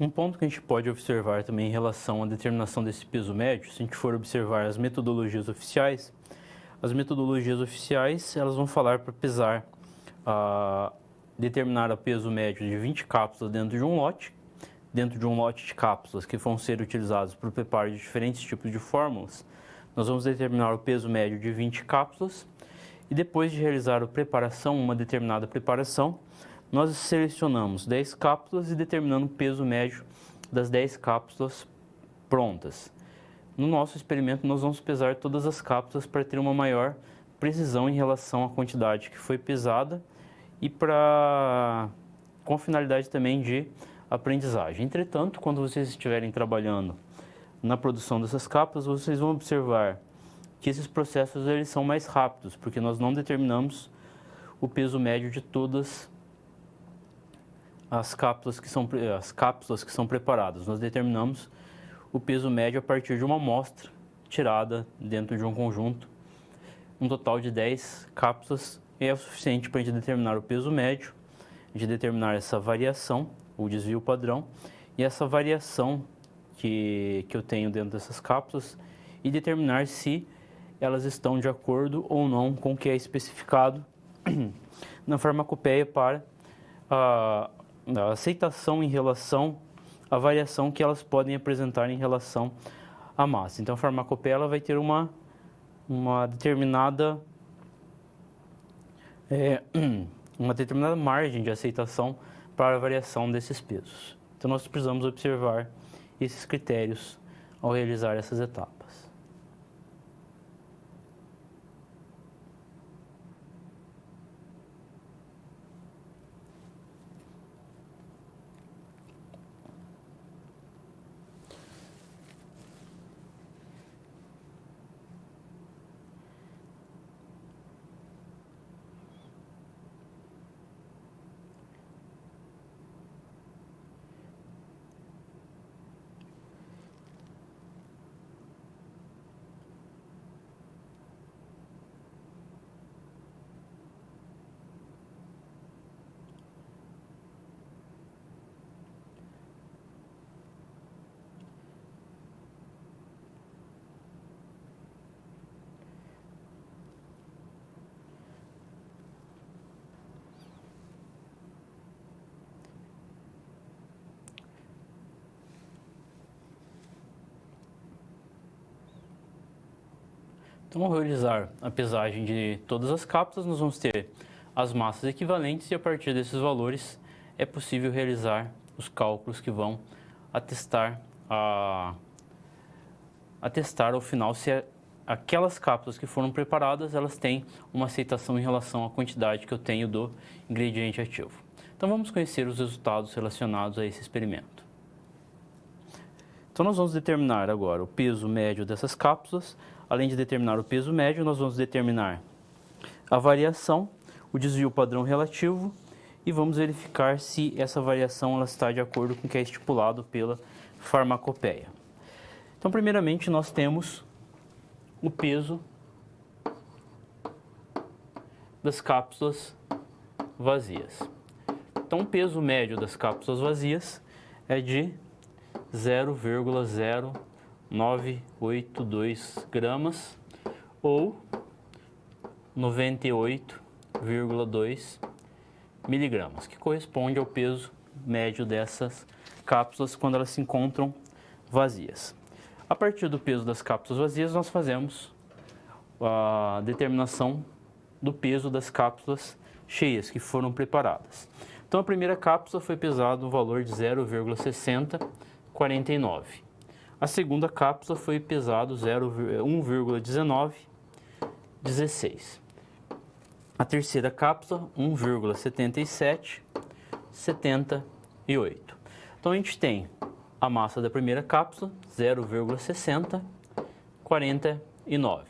Um ponto que a gente pode observar também em relação à determinação desse peso médio, se a gente for observar as metodologias oficiais, elas vão falar para pesar, determinar o peso médio de 20 cápsulas dentro de um lote de cápsulas que vão ser utilizadas para o preparo de diferentes tipos de fórmulas. Nós vamos determinar o peso médio de 20 cápsulas e depois de realizar uma determinada preparação, nós selecionamos 10 cápsulas e determinando o peso médio das 10 cápsulas prontas. No nosso experimento, nós vamos pesar todas as cápsulas para ter uma maior precisão em relação à quantidade que foi pesada e com a finalidade também de aprendizagem. Entretanto, quando vocês estiverem trabalhando na produção dessas cápsulas, vocês vão observar que esses processos eles são mais rápidos, porque nós não determinamos o peso médio de todas as cápsulas que são preparadas. Nós determinamos o peso médio a partir de uma amostra tirada dentro de um conjunto. Um total de 10 cápsulas é o suficiente para a gente determinar o peso médio, a gente determinar essa variação, o desvio padrão, e essa variação que eu tenho dentro dessas cápsulas e determinar se elas estão de acordo ou não com o que é especificado na farmacopeia para a aceitação em relação à variação que elas podem apresentar em relação à massa. Então, a farmacopeia ela vai ter uma determinada margem de aceitação para a variação desses pesos. Então, nós precisamos observar esses critérios ao realizar essas etapas. Então, ao realizar a pesagem de todas as cápsulas, nós vamos ter as massas equivalentes e a partir desses valores é possível realizar os cálculos que vão atestar ao final se aquelas cápsulas que foram preparadas, elas têm uma aceitação em relação à quantidade que eu tenho do ingrediente ativo. Então, vamos conhecer os resultados relacionados a esse experimento. Então, nós vamos determinar agora o peso médio dessas cápsulas. Além de determinar o peso médio, nós vamos determinar a variação, o desvio padrão relativo e vamos verificar se essa variação ela está de acordo com o que é estipulado pela farmacopeia. Então, primeiramente, nós temos o peso das cápsulas vazias. Então, o peso médio das cápsulas vazias é de 0,0982 gramas ou 98,2 miligramas, que corresponde ao peso médio dessas cápsulas quando elas se encontram vazias. A partir do peso das cápsulas vazias, nós fazemos a determinação do peso das cápsulas cheias que foram preparadas. Então, a primeira cápsula foi pesada no valor de 0,6049. A segunda cápsula foi pesado 1,1916. A terceira cápsula 1,7778. Então, a gente tem a massa da primeira cápsula 0,6049.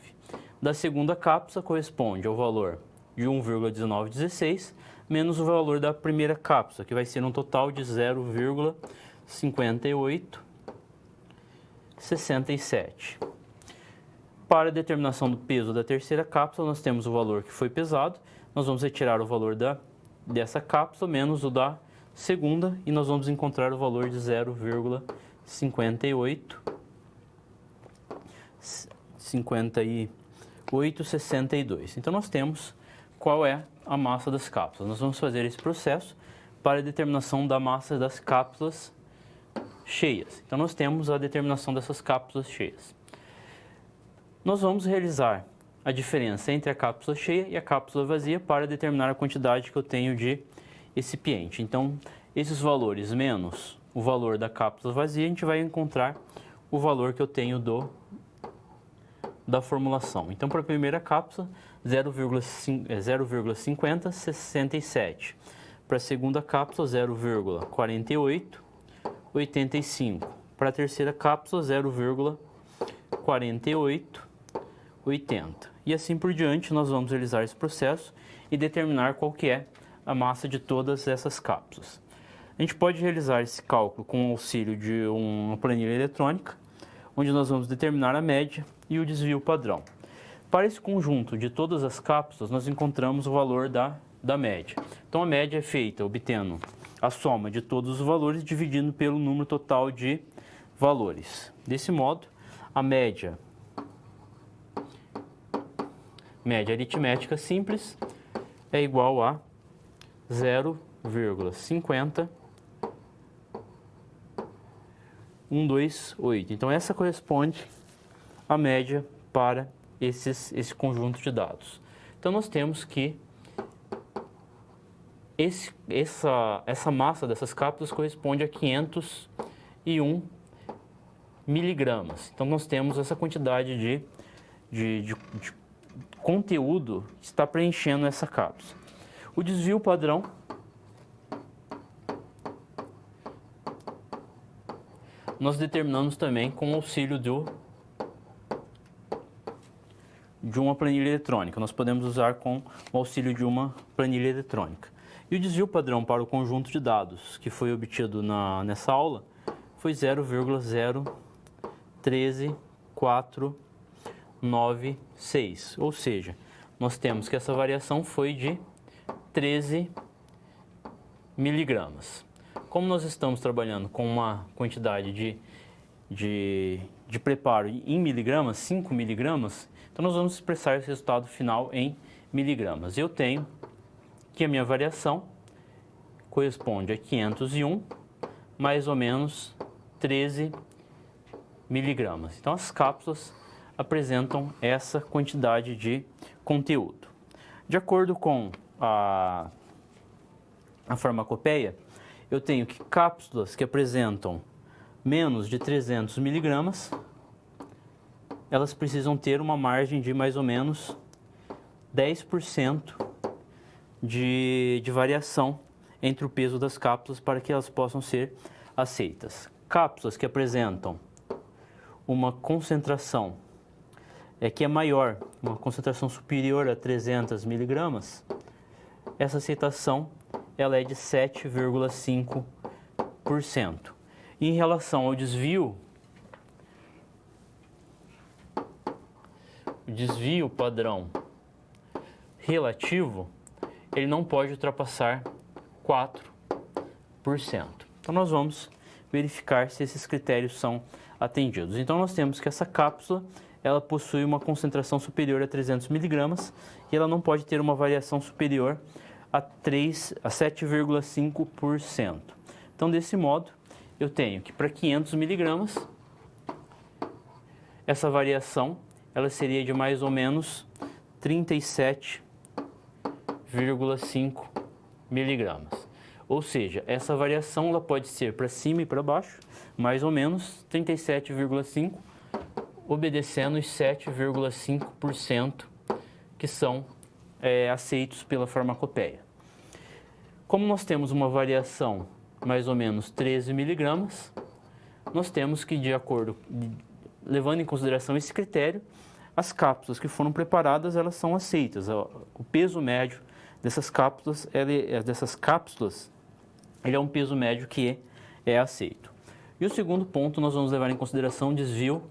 Da segunda cápsula corresponde ao valor de 1,1916 menos o valor da primeira cápsula, que vai ser um total de 0,5867. Para a determinação do peso da terceira cápsula, nós temos o valor que foi pesado, nós vamos retirar o valor dessa cápsula menos o da segunda e nós vamos encontrar o valor de 0,5862. Então, nós temos qual é a massa das cápsulas. Nós vamos fazer esse processo para a determinação da massa das cápsulas cheias. Então, nós temos a determinação dessas cápsulas cheias. Nós vamos realizar a diferença entre a cápsula cheia e a cápsula vazia para determinar a quantidade que eu tenho de recipiente. Então, esses valores menos o valor da cápsula vazia, a gente vai encontrar o valor que eu tenho da formulação. Então, para a primeira cápsula, 0,5067. Para a segunda cápsula, 0,4885. Para a terceira cápsula, 0,4880. E assim por diante, nós vamos realizar esse processo e determinar qual que é a massa de todas essas cápsulas. A gente pode realizar esse cálculo com o auxílio de uma planilha eletrônica, onde nós vamos determinar a média e o desvio padrão. Para esse conjunto de todas as cápsulas, nós encontramos o valor da média. Então, a média é feita obtendo a soma de todos os valores dividindo pelo número total de valores. Desse modo, a média aritmética simples é igual a 0,50128. Então, essa corresponde à média para esse conjunto de dados. Então, nós temos que essa massa dessas cápsulas corresponde a 501 miligramas. Então, nós temos essa quantidade de conteúdo que está preenchendo essa cápsula. O desvio padrão nós determinamos também com o auxílio de uma planilha eletrônica. Nós podemos usar com o auxílio de uma planilha eletrônica. E o desvio padrão para o conjunto de dados que foi obtido nessa aula foi 0,013496, ou seja, nós temos que essa variação foi de 13 miligramas. Como nós estamos trabalhando com uma quantidade de preparo em miligramas, 5 miligramas, então nós vamos expressar esse resultado final em miligramas. Eu tenho que a minha variação corresponde a 501 mais ou menos 13 miligramas. Então as cápsulas apresentam essa quantidade de conteúdo. De acordo com a farmacopeia, eu tenho que cápsulas que apresentam menos de 300 miligramas, elas precisam ter uma margem de mais ou menos 10% de variação entre o peso das cápsulas para que elas possam ser aceitas. Cápsulas que apresentam uma concentração que é maior, uma concentração superior a 300 miligramas, essa aceitação ela é de 7,5%. Em relação ao desvio, o desvio padrão relativo, ele não pode ultrapassar 4%. Então nós vamos verificar se esses critérios são atendidos. Então nós temos que essa cápsula ela possui uma concentração superior a 300 miligramas e ela não pode ter uma variação superior a 7,5%. Então, desse modo, eu tenho que para 500 miligramas, essa variação ela seria de mais ou menos 37,5 miligramas. Ou seja, essa variação ela pode ser para cima e para baixo, mais ou menos 37,5, obedecendo os 7,5% que são aceitos pela farmacopeia. Como nós temos uma variação mais ou menos 13 miligramas, nós temos que, levando em consideração esse critério, as cápsulas que foram preparadas, elas são aceitas. O peso médio dessas cápsulas, ele é um peso médio que é aceito. E o segundo ponto, nós vamos levar em consideração o desvio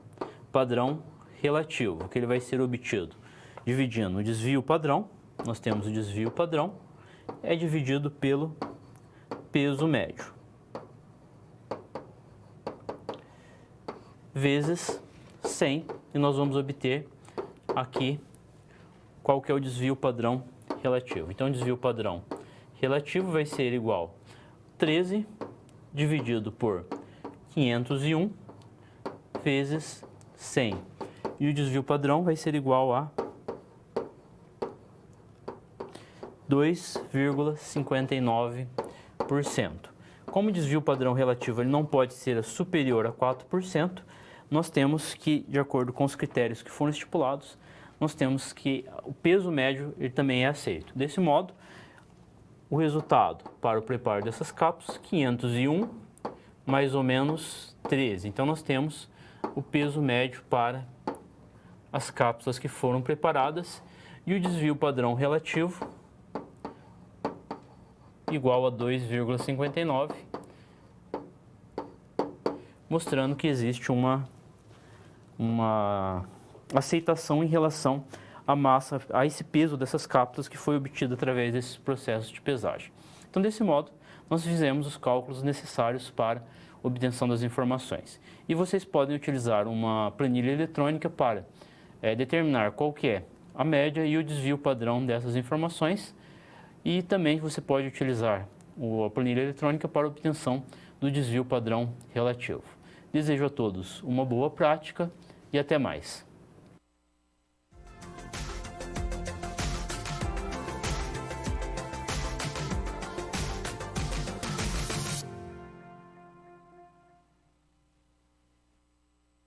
padrão relativo, que ele vai ser obtido dividindo o desvio padrão. Nós temos o desvio padrão, é dividido pelo peso médio, vezes 100, e nós vamos obter aqui qual que é o desvio padrão relativo. Então, o desvio padrão relativo vai ser igual a 13 dividido por 501 vezes 100. E o desvio padrão vai ser igual a 2,59%. Como o desvio padrão relativo ele não pode ser superior a 4%, nós temos que, de acordo com os critérios que foram estipulados, nós temos que o peso médio ele também é aceito. Desse modo, o resultado para o preparo dessas cápsulas, 501 mais ou menos 13. Então, nós temos o peso médio para as cápsulas que foram preparadas e o desvio padrão relativo igual a 2,59, mostrando que existe uma aceitação em relação à massa, a esse peso dessas cápsulas que foi obtido através desses processos de pesagem. Então, desse modo, nós fizemos os cálculos necessários para obtenção das informações. E vocês podem utilizar uma planilha eletrônica para determinar qual que é a média e o desvio padrão dessas informações. E também você pode utilizar a planilha eletrônica para obtenção do desvio padrão relativo. Desejo a todos uma boa prática e até mais.